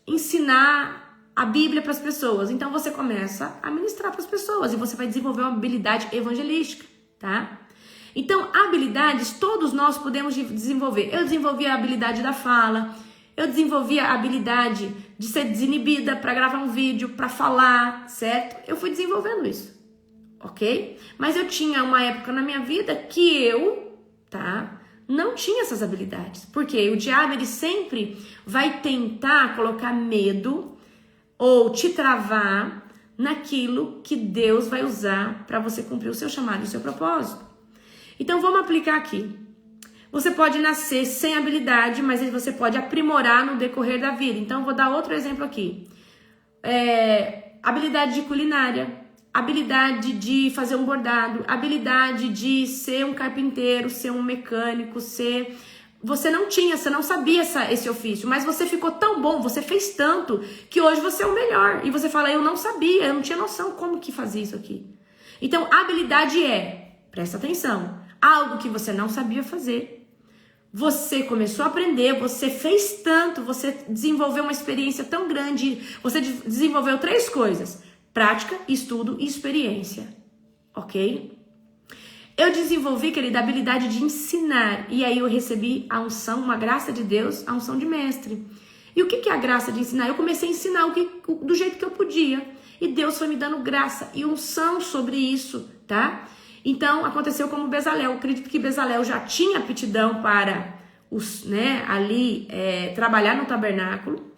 ensinar a Bíblia para as pessoas. Então você começa a ministrar para as pessoas e você vai desenvolver uma habilidade evangelística, tá? Então, habilidades todos nós podemos desenvolver. Eu desenvolvi a habilidade da fala, eu desenvolvi a habilidade de ser desinibida para gravar um vídeo, para falar, certo? Eu fui desenvolvendo isso, ok? Mas eu tinha uma época na minha vida que eu, tá, não tinha essas habilidades. Porque o diabo, ele sempre vai tentar colocar medo ou te travar naquilo que Deus vai usar para você cumprir o seu chamado e o seu propósito. Então, vamos aplicar aqui. Você pode nascer sem habilidade, mas você pode aprimorar no decorrer da vida. Então, vou dar outro exemplo aqui. Habilidade de culinária, habilidade de fazer um bordado, habilidade de ser um carpinteiro, ser um mecânico, ser... Você não tinha, você não sabia esse ofício, mas você ficou tão bom, você fez tanto, que hoje você é o melhor. E você fala, eu não sabia, eu não tinha noção como que fazia isso aqui. Então, habilidade presta atenção, algo que você não sabia fazer. Você começou a aprender, você fez tanto, você desenvolveu uma experiência tão grande, você desenvolveu 3 coisas: prática, estudo e experiência, ok? Eu desenvolvi, querida, a habilidade de ensinar, e aí eu recebi a unção, uma graça de Deus, a unção de mestre. E o que é a graça de ensinar? Eu comecei a ensinar do jeito que eu podia, e Deus foi me dando graça e unção sobre isso, tá? Então, aconteceu como Bezalel. Eu acredito que Bezalel já tinha aptidão para trabalhar no tabernáculo.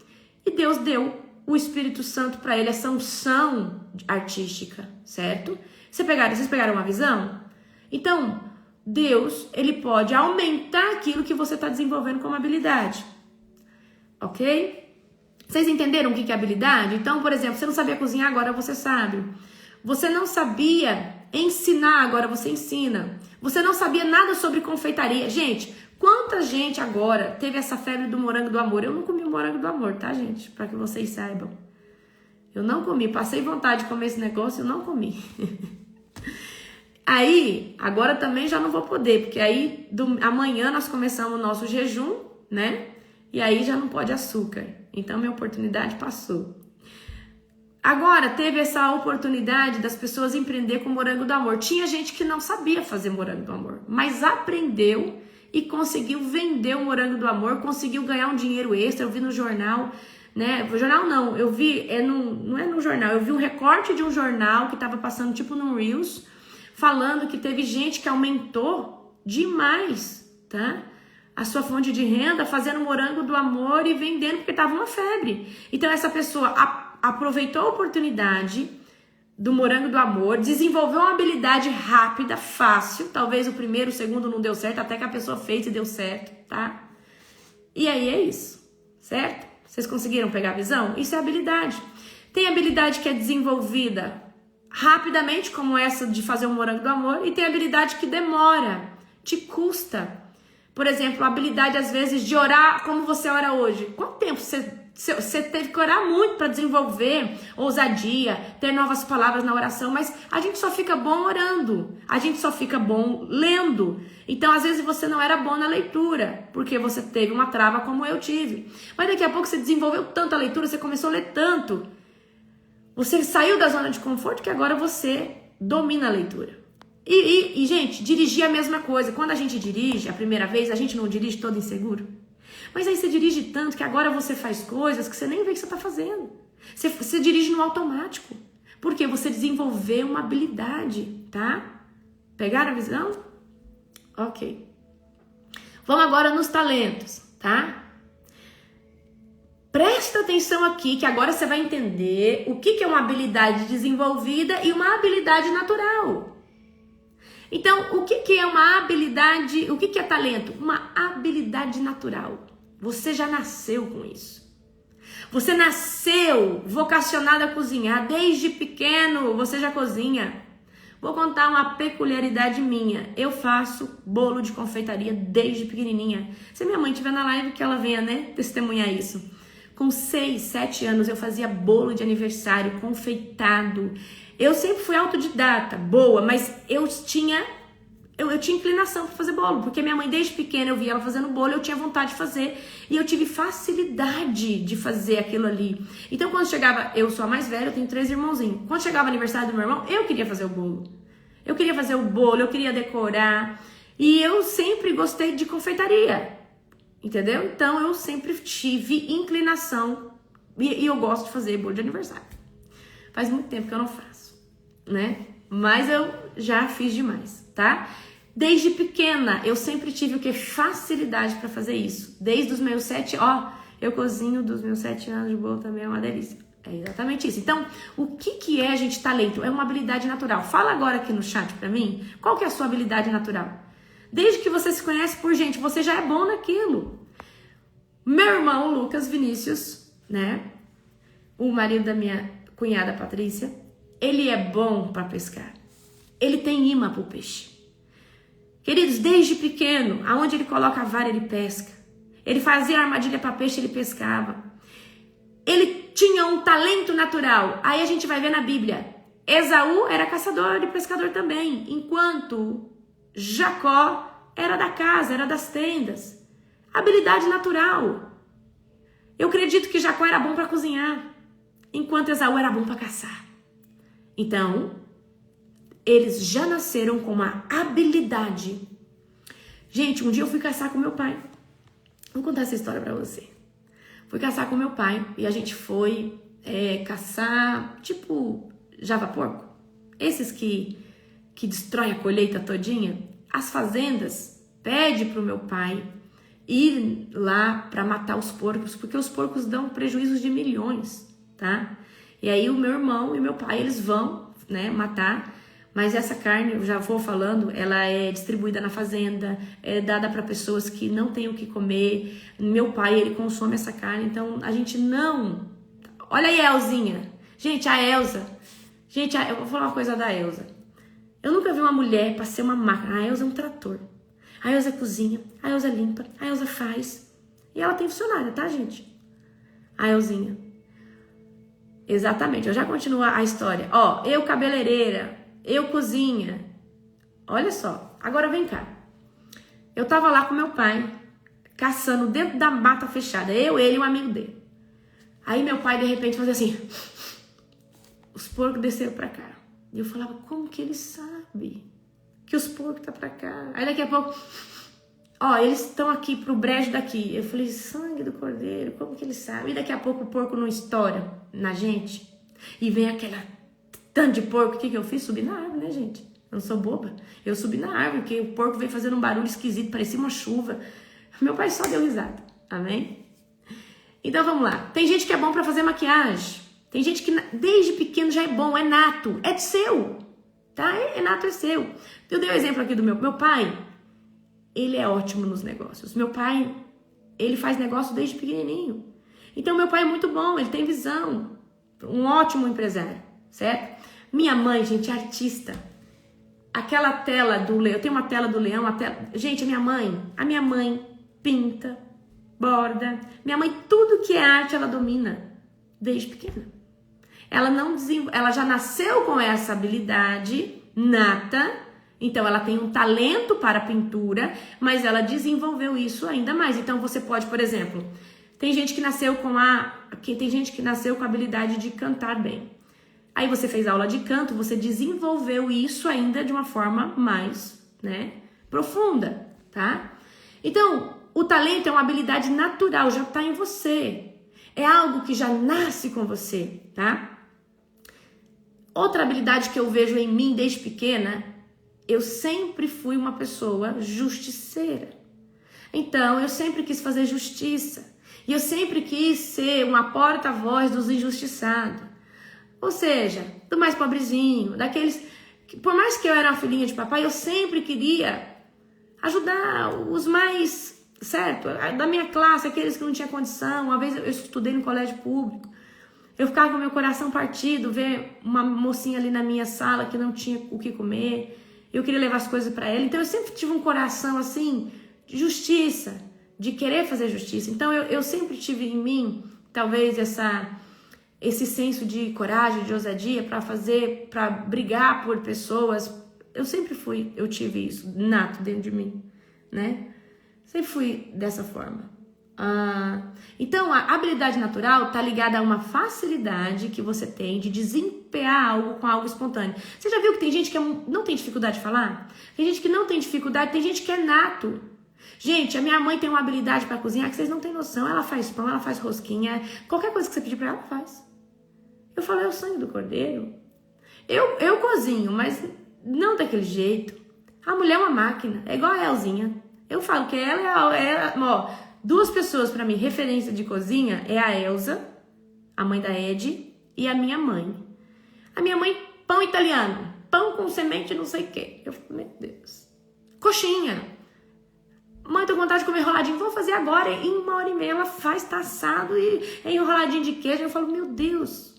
E Deus deu o Espírito Santo para ele, essa unção artística, certo? Vocês pegaram uma visão? Então, Deus, ele pode aumentar aquilo que você está desenvolvendo como habilidade. Ok? Vocês entenderam o que é habilidade? Então, por exemplo, você não sabia cozinhar, agora você sabe. Você não sabia ensinar, agora você ensina. Você não sabia nada sobre confeitaria. Gente, quanta gente agora teve essa febre do morango do amor? Eu não comi morango do amor, tá, gente? Para que vocês saibam. Eu não comi. Passei vontade de comer esse negócio, eu não comi. Aí, agora também já não vou poder, porque aí amanhã nós começamos o nosso jejum, né? E aí já não pode açúcar. Então, minha oportunidade passou. Agora, teve essa oportunidade das pessoas empreender com morango do amor. Tinha gente que não sabia fazer morango do amor, mas aprendeu e conseguiu vender o morango do amor, conseguiu ganhar um dinheiro extra. Eu vi no jornal, né? No jornal não, eu vi, não é no jornal, eu vi um recorte de um jornal que estava passando tipo no Reels, falando que teve gente que aumentou demais, tá? A sua fonte de renda fazendo morango do amor e vendendo porque estava uma febre. Então essa pessoa aproveitou a oportunidade do morango do amor, desenvolveu uma habilidade rápida, fácil. Talvez o primeiro, o segundo não deu certo, até que a pessoa fez e deu certo, tá? E aí é isso, certo? Vocês conseguiram pegar a visão? Isso é habilidade. Tem habilidade que é desenvolvida rapidamente, como essa de fazer o morango do amor, e tem habilidade que demora, te custa. Por exemplo, a habilidade, às vezes, de orar como você ora hoje. Quanto tempo você teve que orar muito para desenvolver ousadia, ter novas palavras na oração? Mas a gente só fica bom orando. A gente só fica bom lendo. Então, às vezes, você não era bom na leitura, porque você teve uma trava como eu tive. Mas daqui a pouco você desenvolveu tanto a leitura, você começou a ler tanto. Você saiu da zona de conforto que agora você domina a leitura. E, gente, dirigir é a mesma coisa. Quando a gente dirige a primeira vez, a gente não dirige todo inseguro. Mas aí você dirige tanto que agora você faz coisas que você nem vê que você está fazendo. Você dirige no automático. Porque você desenvolveu uma habilidade, tá? Pegaram a visão? Ok. Vamos agora nos talentos, tá? Presta atenção aqui que agora você vai entender o que é uma habilidade desenvolvida e uma habilidade natural. Então, o que é uma habilidade, o que é talento? Uma habilidade natural. Você já nasceu com isso. Você nasceu vocacionado a cozinhar. Desde pequeno você já cozinha. Vou contar uma peculiaridade minha. Eu faço bolo de confeitaria desde pequenininha. Se minha mãe estiver na live, que ela venha, né, testemunhar isso. Com 6, 7 anos eu fazia bolo de aniversário, confeitado. Eu sempre fui autodidata, boa, mas eu tinha inclinação para fazer bolo, porque minha mãe desde pequena eu via ela fazendo bolo, eu tinha vontade de fazer e eu tive facilidade de fazer aquilo ali. Então quando chegava, eu sou a mais velha, eu tenho 3 irmãozinhos. Quando chegava o aniversário do meu irmão, eu queria fazer o bolo. Eu queria fazer o bolo, eu queria decorar e eu sempre gostei de confeitaria, entendeu? Então eu sempre tive inclinação e eu gosto de fazer bolo de aniversário. Faz muito tempo que eu não faço, né? Mas eu já fiz demais, tá? Desde pequena, eu sempre tive o que? Facilidade para fazer isso. Desde os meus 7, eu cozinho dos meus 7 anos de bolo também, é uma delícia. É exatamente isso. Então, o que é, gente, talento? É uma habilidade natural. Fala agora aqui no chat pra mim, qual que é a sua habilidade natural? Desde que você se conhece por gente, você já é bom naquilo. Meu irmão, Lucas Vinícius, né? O marido da minha cunhada Patrícia, ele é bom para pescar. Ele tem imã pro peixe. Queridos, desde pequeno, aonde ele coloca a vara, ele pesca. Ele fazia armadilha para peixe, ele pescava. Ele tinha um talento natural. Aí a gente vai ver na Bíblia. Esaú era caçador e pescador também, enquanto Jacó era da casa, era das tendas. Habilidade natural. Eu acredito que Jacó era bom para cozinhar, enquanto Esaú era bom para caçar. Então, eles já nasceram com uma habilidade. Gente, um dia eu fui caçar com meu pai. Vou contar essa história para você. Fui caçar com meu pai e a gente foi caçar, tipo, java-porco. Esses que destrói a colheita todinha. As fazendas pede pro meu pai ir lá para matar os porcos, porque os porcos dão prejuízos de milhões, tá? E aí o meu irmão e meu pai, eles vão, né, matar, mas essa carne, eu já vou falando, ela é distribuída na fazenda, é dada para pessoas que não têm o que comer. Meu pai, ele consome essa carne, então a gente não... Olha aí a Elzinha. Gente, a Elza. Gente, eu vou falar uma coisa da Elza. Eu nunca vi uma mulher para ser uma máquina. A Elza é um trator. A Elza cozinha, a Elza limpa, a Elza faz. E ela tem funcionária, tá, gente? A Elzinha. Exatamente, eu já continuo a história. Ó, eu cabeleireira, eu cozinha. Olha só, agora vem cá. Eu tava lá com meu pai, caçando dentro da mata fechada. Eu, ele e um amigo dele. Aí meu pai, de repente, fazia assim. Os porcos desceram pra cá. E eu falava, como que ele sabe que os porcos tá pra cá? Aí daqui a pouco, ó, eles estão aqui pro brejo daqui. Eu falei, sangue do cordeiro, como que ele sabe? E daqui a pouco o porco não estoura na gente. E vem aquela tanto de porco. O que eu fiz? Subi na árvore, né, gente? Eu não sou boba. Eu subi na árvore, porque o porco veio fazendo um barulho esquisito, parecia uma chuva. Meu pai só deu risada. Amém? Então vamos lá. Tem gente que é bom pra fazer maquiagem. Tem gente que desde pequeno já é bom, é nato, é seu, tá? É nato, é seu. Eu dei o exemplo aqui do meu pai, ele é ótimo nos negócios. Meu pai, ele faz negócio desde pequenininho. Então meu pai é muito bom, ele tem visão, um ótimo empresário, certo? Minha mãe, gente, é artista. Aquela tela do leão, eu tenho uma tela do leão, gente, a minha mãe pinta, borda. Minha mãe, tudo que é arte, ela domina desde pequena. Ela já nasceu com essa habilidade nata, então ela tem um talento para a pintura, mas ela desenvolveu isso ainda mais. Então você pode, por exemplo, tem gente que nasceu com a habilidade de cantar bem. Aí você fez aula de canto, você desenvolveu isso ainda de uma forma mais, né, profunda, tá? Então, o talento é uma habilidade natural, já está em você. É algo que já nasce com você, tá? Outra habilidade que eu vejo em mim desde pequena, eu sempre fui uma pessoa justiceira. Então, eu sempre quis fazer justiça. E eu sempre quis ser uma porta-voz dos injustiçados. Ou seja, do mais pobrezinho, daqueles... Por mais que eu era uma filhinha de papai, eu sempre queria ajudar os mais... Certo? Da minha classe, aqueles que não tinham condição. Uma vez eu estudei no colégio público. Eu ficava com meu coração partido, ver uma mocinha ali na minha sala que não tinha o que comer. Eu queria levar as coisas para ela. Então eu sempre tive um coração assim, de justiça, de querer fazer justiça. Então eu sempre tive em mim, talvez, esse senso de coragem, de ousadia para brigar por pessoas. Eu tive isso nato dentro de mim, né? Sempre fui dessa forma. Então, a habilidade natural está ligada a uma facilidade que você tem de desempenhar algo com algo espontâneo. Você já viu que tem gente que não tem dificuldade de falar? Tem gente que não tem dificuldade, tem gente que é nato. Gente, a minha mãe tem uma habilidade para cozinhar que vocês não têm noção. Ela faz pão, ela faz rosquinha, qualquer coisa que você pedir para ela, ela faz. Eu falei, é o sangue do cordeiro. Eu cozinho, mas não daquele jeito. A mulher é uma máquina, é igual a Elzinha. Eu falo que ó, duas pessoas para mim, referência de cozinha, é a Elza, a mãe da Ed, e a minha mãe. A minha mãe, pão italiano, pão com semente não sei o quê. Eu falo, meu Deus. Coxinha. Mãe, tô com vontade de comer enroladinho, vou fazer agora. Em 1h30 ela faz, tá assado e é enroladinho de queijo. Eu falo, meu Deus.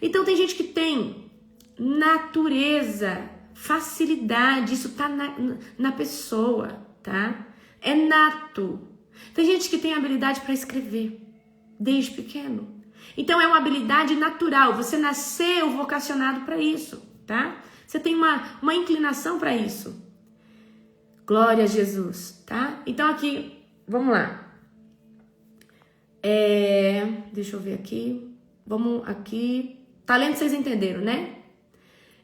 Então tem gente que tem natureza, facilidade, isso tá na pessoa, tá? É nato. Tem gente que tem habilidade para escrever desde pequeno. Então é uma habilidade natural. Você nasceu vocacionado para isso. tá? Você tem uma inclinação para isso. Glória a Jesus, tá? Então aqui, vamos lá. Deixa eu ver aqui. Vamos aqui. Talento vocês entenderam, né?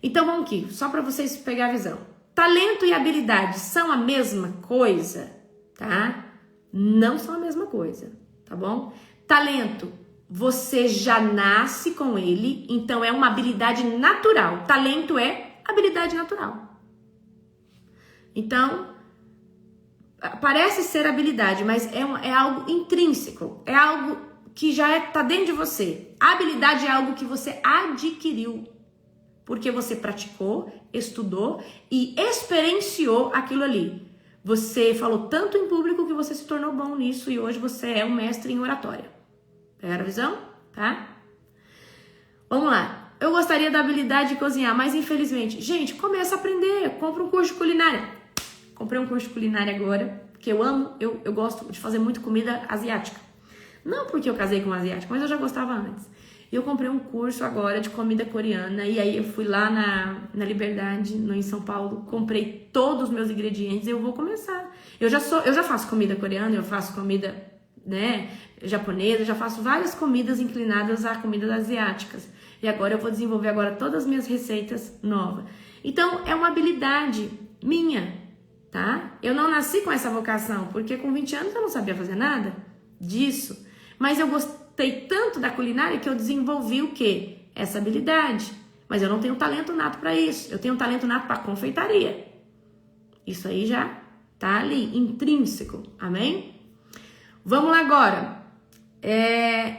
Então vamos aqui, só para vocês pegarem a visão. Talento e habilidade são a mesma coisa, tá? Não são a mesma coisa, tá bom? Talento, você já nasce com ele, então é uma habilidade natural. Talento é habilidade natural. Então, parece ser habilidade, mas é algo intrínseco, é algo que já tá dentro de você. A habilidade é algo que você adquiriu, porque você praticou, estudou e experienciou aquilo ali. Você falou tanto em público que você se tornou bom nisso e hoje você é um mestre em oratória. Pegaram a visão? Tá? Vamos lá. Eu gostaria da habilidade de cozinhar, mas infelizmente, gente, começa a aprender, compra um curso de culinária. Comprei um curso de culinária agora, que eu amo, eu gosto de fazer muito comida asiática. Não porque eu casei com um asiático, mas eu já gostava antes. Eu comprei um curso agora de comida coreana e aí eu fui lá na Liberdade, em São Paulo, comprei todos os meus ingredientes e eu vou começar. Eu já faço comida coreana, eu faço comida, né, japonesa, eu já faço várias comidas inclinadas a comidas asiáticas. E agora eu vou desenvolver agora todas as minhas receitas novas. Então é uma habilidade minha, tá? Eu não nasci com essa vocação, porque com 20 anos eu não sabia fazer nada disso. Mas eu gostei tanto da culinária que eu desenvolvi o quê? Essa habilidade. Mas eu não tenho talento nato para isso. Eu tenho talento nato para confeitaria. Isso aí já tá ali, intrínseco. Amém? Vamos lá agora.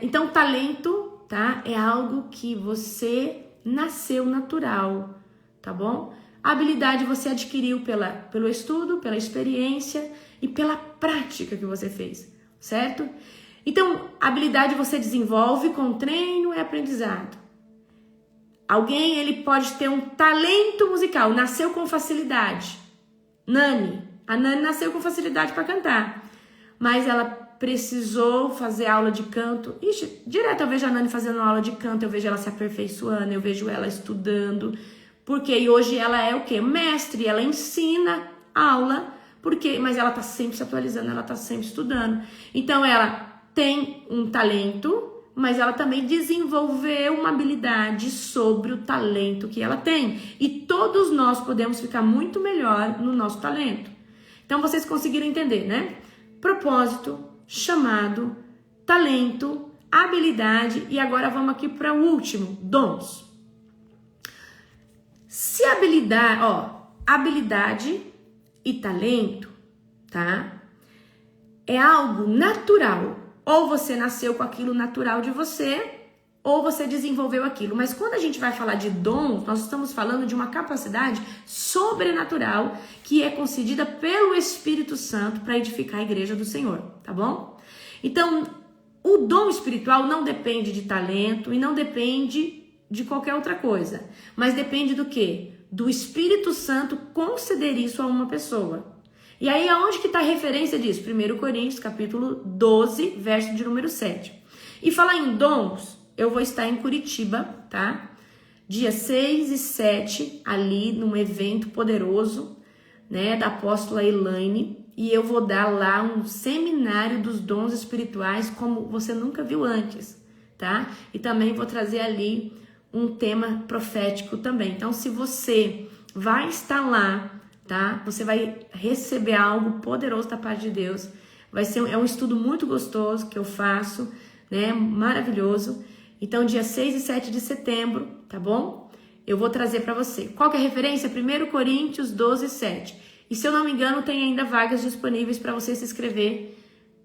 Então, talento, tá? É algo que você nasceu natural, tá bom? A habilidade você adquiriu pelo estudo, pela experiência e pela prática que você fez, certo? Então, a habilidade você desenvolve com treino e aprendizado. Alguém, ele pode ter um talento musical, nasceu com facilidade. A Nani nasceu com facilidade para cantar, mas ela precisou fazer aula de canto. Ixi, direto eu vejo a Nani fazendo aula de canto, eu vejo ela se aperfeiçoando, eu vejo ela estudando, porque hoje ela é o quê? Mestre, ela ensina aula, mas ela tá sempre se atualizando, ela tá sempre estudando. Então, ela tem um talento, mas ela também desenvolveu uma habilidade sobre o talento que ela tem. E todos nós podemos ficar muito melhor no nosso talento. Então, vocês conseguiram entender, né? Propósito, chamado, talento, habilidade. E agora vamos aqui para o último, dons. Se habilidade e talento, tá? É algo natural. Ou você nasceu com aquilo natural de você, ou você desenvolveu aquilo. Mas quando a gente vai falar de dom, nós estamos falando de uma capacidade sobrenatural que é concedida pelo Espírito Santo para edificar a igreja do Senhor, tá bom? Então, o dom espiritual não depende de talento e não depende de qualquer outra coisa. Mas depende do quê? Do Espírito Santo conceder isso a uma pessoa. E aí, aonde que está a referência disso? 1 Coríntios, capítulo 12, verso de número 7. E falar em dons, eu vou estar em Curitiba, tá? Dia 6 e 7, ali num evento poderoso, né, da apóstola Elaine. E eu vou dar lá um seminário dos dons espirituais como você nunca viu antes, tá? E também vou trazer ali um tema profético também. Então, se você vai estar lá, tá? Você vai receber algo poderoso da parte de Deus. É um estudo muito gostoso que eu faço, né? Maravilhoso. Então, dia 6 e 7 de setembro, tá bom? Eu vou trazer para você. Qual que é a referência? 1 Coríntios 12, 7. E se eu não me engano, tem ainda vagas disponíveis para você se inscrever.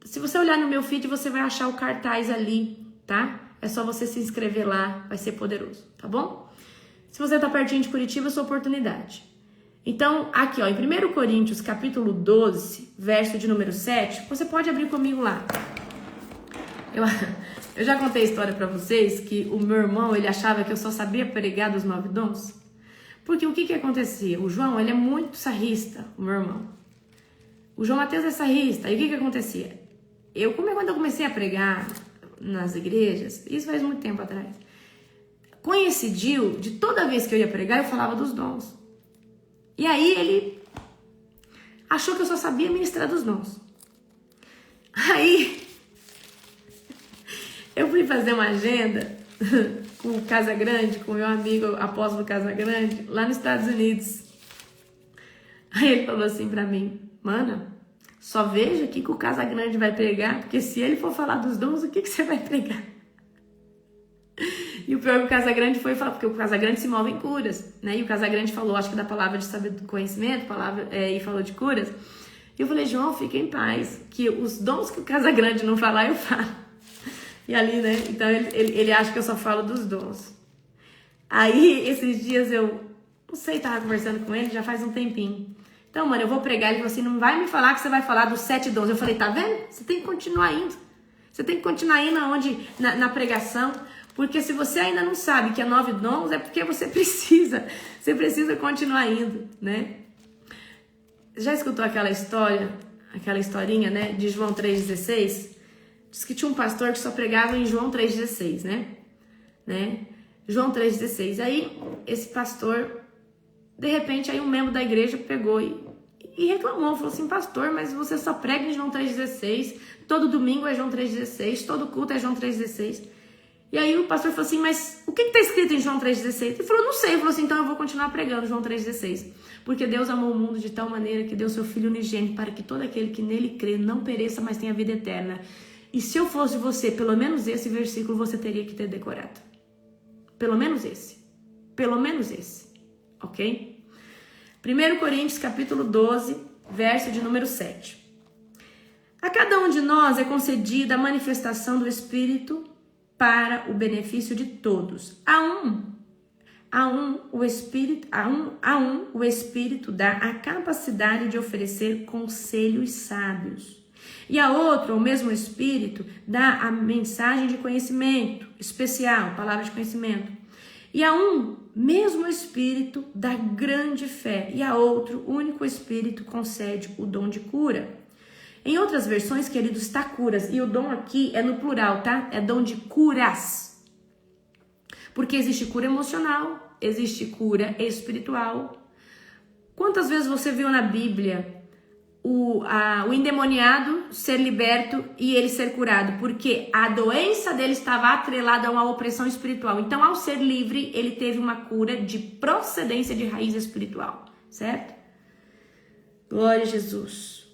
Se você olhar no meu feed, você vai achar o cartaz ali, tá? É só você se inscrever lá, vai ser poderoso, tá bom? Se você tá pertinho de Curitiba, é sua oportunidade. Então, aqui, ó, em 1 Coríntios, capítulo 12, verso de número 7, você pode abrir comigo lá. Eu já contei a história para vocês que o meu irmão, ele achava que eu só sabia pregar dos 9 dons. Porque o que acontecia? O João, ele é muito sarrista, o meu irmão. O João Mateus é sarrista. E o que acontecia? Quando eu comecei a pregar nas igrejas, isso faz muito tempo atrás, coincidiu de toda vez que eu ia pregar, eu falava dos dons. E aí ele achou que eu só sabia ministrar dos dons. Aí eu fui fazer uma agenda com o Casagrande, com o meu amigo apóstolo Casagrande, lá nos Estados Unidos. Aí ele falou assim pra mim: mana, só veja aqui que o Casagrande vai pregar, porque se ele for falar dos dons, o que você vai pregar? E o pior é que o Casagrande foi falar, porque o Casagrande se move em curas, né? E o Casagrande falou, acho que da palavra de saber do conhecimento, e falou de curas. E eu falei: João, fique em paz, que os dons que o Casagrande não falar, eu falo. E ali, né? Então ele acha que eu só falo dos dons. Aí, esses dias eu, não sei, tava conversando com ele, já faz um tempinho. Então, mano, eu vou pregar. Ele falou assim: não vai me falar que você vai falar dos 7 dons. Eu falei: tá vendo? Você tem que continuar indo. Você tem que continuar indo na pregação. Porque se você ainda não sabe que é 9 dons, é porque você precisa. Você precisa continuar indo, né? Já escutou aquela história, aquela historinha, né? De João 3,16? Diz que tinha um pastor que só pregava em João 3,16, né? João 3,16. Aí, esse pastor, de repente, aí um membro da igreja pegou e reclamou. Falou assim: pastor, mas você só prega em João 3,16. Todo domingo é João 3,16. Todo culto é João 3,16. E aí o pastor falou assim: mas o que está escrito em João 3,16? Ele falou: não sei. Ele falou assim: então eu vou continuar pregando João 3,16. Porque Deus amou o mundo de tal maneira que deu seu Filho unigênito para que todo aquele que nele crê não pereça, mas tenha vida eterna. E se eu fosse você, pelo menos esse versículo você teria que ter decorado. Pelo menos esse. Pelo menos esse. Ok? 1 Coríntios capítulo 12, verso de número 7. A cada um de nós é concedida a manifestação do Espírito para o benefício de todos. A um o Espírito dá a capacidade de oferecer conselhos sábios. E a outro, o mesmo Espírito, dá a mensagem de conhecimento especial, palavra de conhecimento. E a um mesmo Espírito dá grande fé. E a outro, o único Espírito, concede o dom de cura. Em outras versões, queridos, está curas. E o dom aqui é no plural, tá? É dom de curas. Porque existe cura emocional, existe cura espiritual. Quantas vezes você viu na Bíblia o endemoniado ser liberto e ele ser curado? Porque a doença dele estava atrelada a uma opressão espiritual. Então, ao ser livre, ele teve uma cura de procedência de raiz espiritual, certo? Glória a Jesus.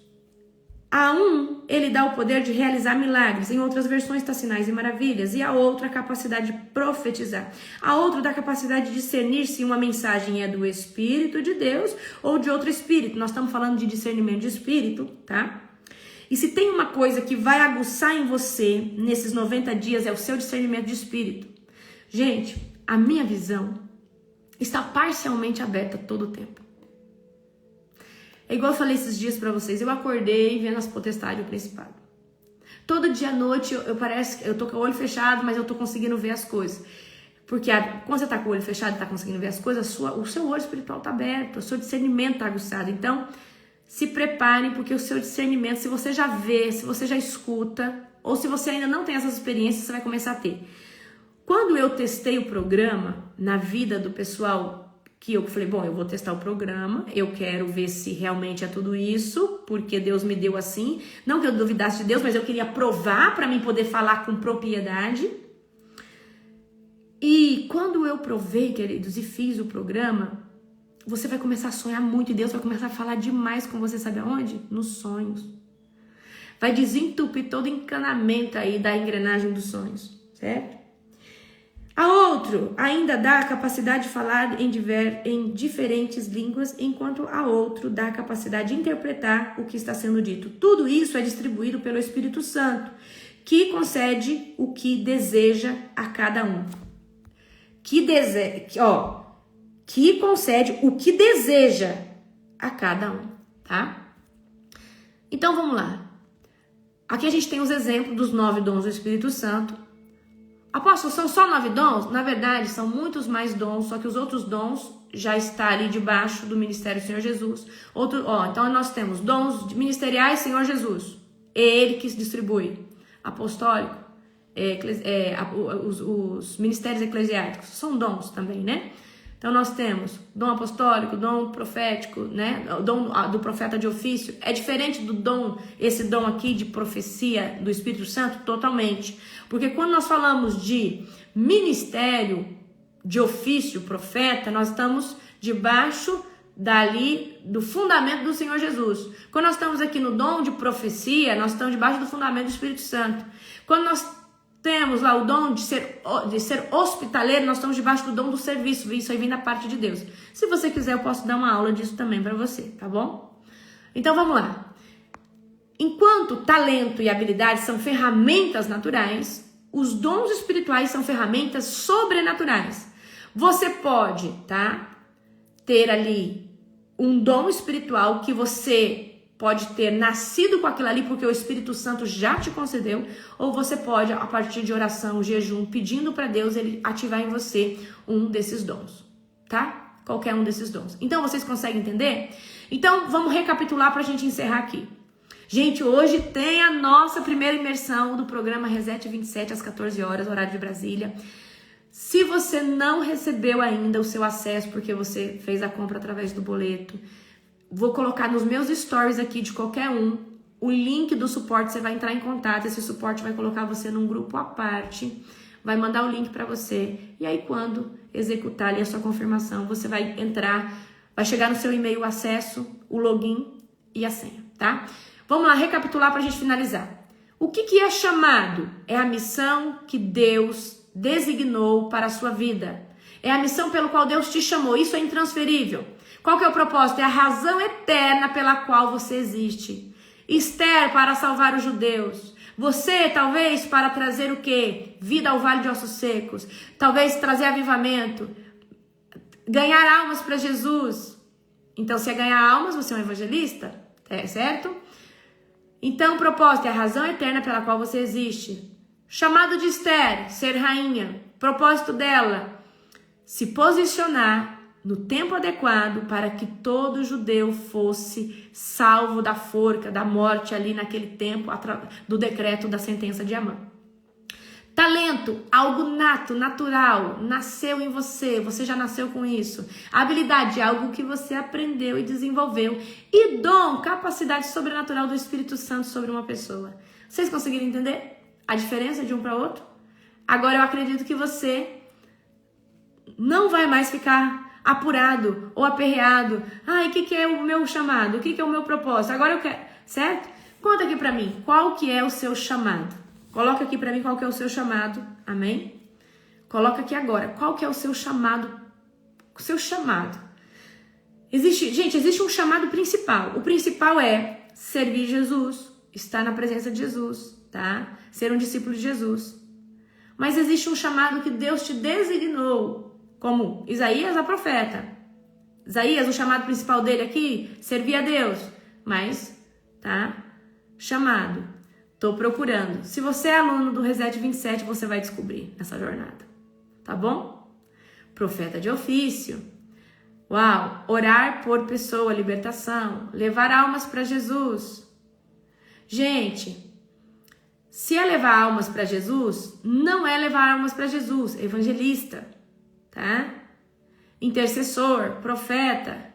A um, ele dá o poder de realizar milagres. Em outras versões está sinais e maravilhas. E a outro, a capacidade de profetizar. A outro, dá a capacidade de discernir se uma mensagem é do Espírito de Deus ou de outro Espírito. Nós estamos falando de discernimento de Espírito, tá? E se tem uma coisa que vai aguçar em você nesses 90 dias, é o seu discernimento de Espírito. Gente, a minha visão está parcialmente aberta todo o tempo. É igual eu falei esses dias pra vocês, eu acordei vendo as potestades do principado. Todo dia à noite eu tô com o olho fechado, mas eu tô conseguindo ver as coisas. Porque quando você tá com o olho fechado e tá conseguindo ver as coisas, o seu olho espiritual tá aberto, o seu discernimento tá aguçado. Então, se preparem, porque o seu discernimento, se você já vê, se você já escuta, ou se você ainda não tem essas experiências, você vai começar a ter. Quando eu testei o programa na vida do pessoal, que eu falei, bom, eu vou testar o programa, eu quero ver se realmente é tudo isso, porque Deus me deu assim. Não que eu duvidasse de Deus, mas eu queria provar para mim poder falar com propriedade. E quando eu provei, queridos, e fiz o programa, você vai começar a sonhar muito e Deus vai começar a falar demais com você, sabe aonde? Nos sonhos. Vai desentupir todo o encanamento aí da engrenagem dos sonhos, certo? A outro ainda dá a capacidade de falar em diferentes línguas, enquanto a outro dá a capacidade de interpretar o que está sendo dito. Tudo isso é distribuído pelo Espírito Santo, que concede o que deseja a cada um. Que concede o que deseja a cada um, tá? Então vamos lá. Aqui a gente tem os exemplos dos 9 dons do Espírito Santo. Apóstolo, são só 9 dons? Na verdade, são muitos mais dons, só que os outros dons já estão ali debaixo do ministério do Senhor Jesus. Então nós temos dons ministeriais, Senhor Jesus. É Ele que se distribui. Apostólico, os ministérios eclesiásticos, são dons também, né? Então nós temos dom apostólico, dom profético, né? O dom do profeta de ofício. É diferente do dom, esse dom aqui de profecia do Espírito Santo? Totalmente. Porque quando nós falamos de ministério de ofício, profeta, nós estamos debaixo dali do fundamento do Senhor Jesus. Quando nós estamos aqui no dom de profecia, nós estamos debaixo do fundamento do Espírito Santo. Quando nós temos lá o dom de ser hospitaleiro, nós estamos debaixo do dom do serviço. Isso aí vem da parte de Deus. Se você quiser, eu posso dar uma aula disso também para você, tá bom? Então vamos lá. Enquanto talento e habilidade são ferramentas naturais, os dons espirituais são ferramentas sobrenaturais. Você pode, tá, ter ali um dom espiritual que você pode ter nascido com aquilo ali porque o Espírito Santo já te concedeu, ou você pode, a partir de oração, jejum, pedindo para Deus ele ativar em você um desses dons, tá? Qualquer um desses dons. Então, vocês conseguem entender? Então, vamos recapitular para a gente encerrar aqui. Gente, hoje tem a nossa primeira imersão do programa Reset 27 às 14 horas, horário de Brasília. Se você não recebeu ainda o seu acesso porque você fez a compra através do boleto, vou colocar nos meus stories aqui de qualquer um o link do suporte. Você vai entrar em contato, esse suporte vai colocar você num grupo à parte, vai mandar o link para você, e aí quando executar ali a sua confirmação, você vai entrar, vai chegar no seu e-mail o acesso, o login e a senha, tá? Vamos lá, recapitular para a gente finalizar. O que é chamado? É a missão que Deus designou para a sua vida. É a missão pelo qual Deus te chamou. Isso é intransferível. Qual que é o propósito? É a razão eterna pela qual você existe. Esther para salvar os judeus. Você, talvez, para trazer o quê? Vida ao vale de ossos secos. Talvez trazer avivamento. Ganhar almas para Jesus. Então, se é ganhar almas, você é um evangelista, certo? Então, o propósito é a razão eterna pela qual você existe. Chamado de Esther, ser rainha. Propósito dela, se posicionar no tempo adequado para que todo judeu fosse salvo da forca, da morte ali naquele tempo, do decreto da sentença de Amã. Talento, algo nato, natural, nasceu em você, você já nasceu com isso. Habilidade, algo que você aprendeu e desenvolveu. E dom, capacidade sobrenatural do Espírito Santo sobre uma pessoa. Vocês conseguiram entender a diferença de um para outro? Agora eu acredito que você não vai mais ficar apurado ou aperreado. Ai, o que é o meu chamado? O que é o meu propósito? Agora eu quero, certo? Conta aqui pra mim, qual que é o seu chamado? Coloca aqui pra mim qual que é o seu chamado, amém? Coloca aqui agora, qual que é o seu chamado? O seu chamado. Existe um chamado principal. O principal é servir Jesus, estar na presença de Jesus, tá? Ser um discípulo de Jesus. Mas existe um chamado que Deus te designou, como Isaías, a profeta. Isaías, o chamado principal dele aqui, servir a Deus. Mas, tá? Chamado. Tô procurando. Se você é aluno do Reset 27, você vai descobrir nessa jornada. Tá bom? Profeta de ofício. Uau! Orar por pessoa, libertação. Levar almas para Jesus. Gente, se é levar almas para Jesus, não é levar almas para Jesus. É evangelista. Tá? Intercessor, profeta.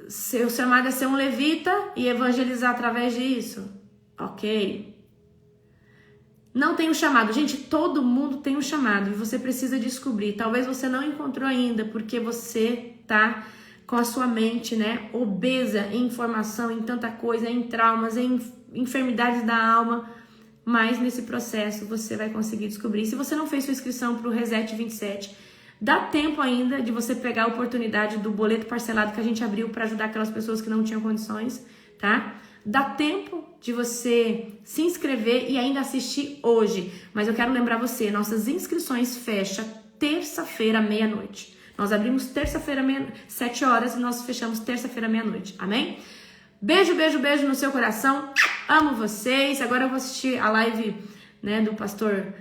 Seu chamado é ser um levita e evangelizar através disso. Ok. Não tem um chamado. Gente, todo mundo tem um chamado e você precisa descobrir. Talvez você não encontrou ainda porque você tá com a sua mente, né, obesa em informação, em tanta coisa, em traumas, em enfermidades da alma. Mas nesse processo você vai conseguir descobrir. Se você não fez sua inscrição para o Reset 27, dá tempo ainda de você pegar a oportunidade do boleto parcelado que a gente abriu para ajudar aquelas pessoas que não tinham condições, tá? Dá tempo de você se inscrever e ainda assistir hoje. Mas eu quero lembrar você, nossas inscrições fecham terça-feira, meia-noite. Nós abrimos terça-feira, 7 horas e nós fechamos terça-feira, meia-noite. Amém? Beijo, beijo, beijo no seu coração. Amo vocês. Agora eu vou assistir a live, né, do pastor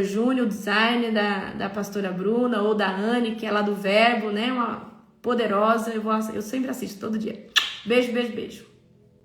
Júnior, o design da pastora Bruna ou da Anne, que é lá do Verbo, né? Uma poderosa. Eu sempre assisto todo dia. Beijo, beijo, beijo.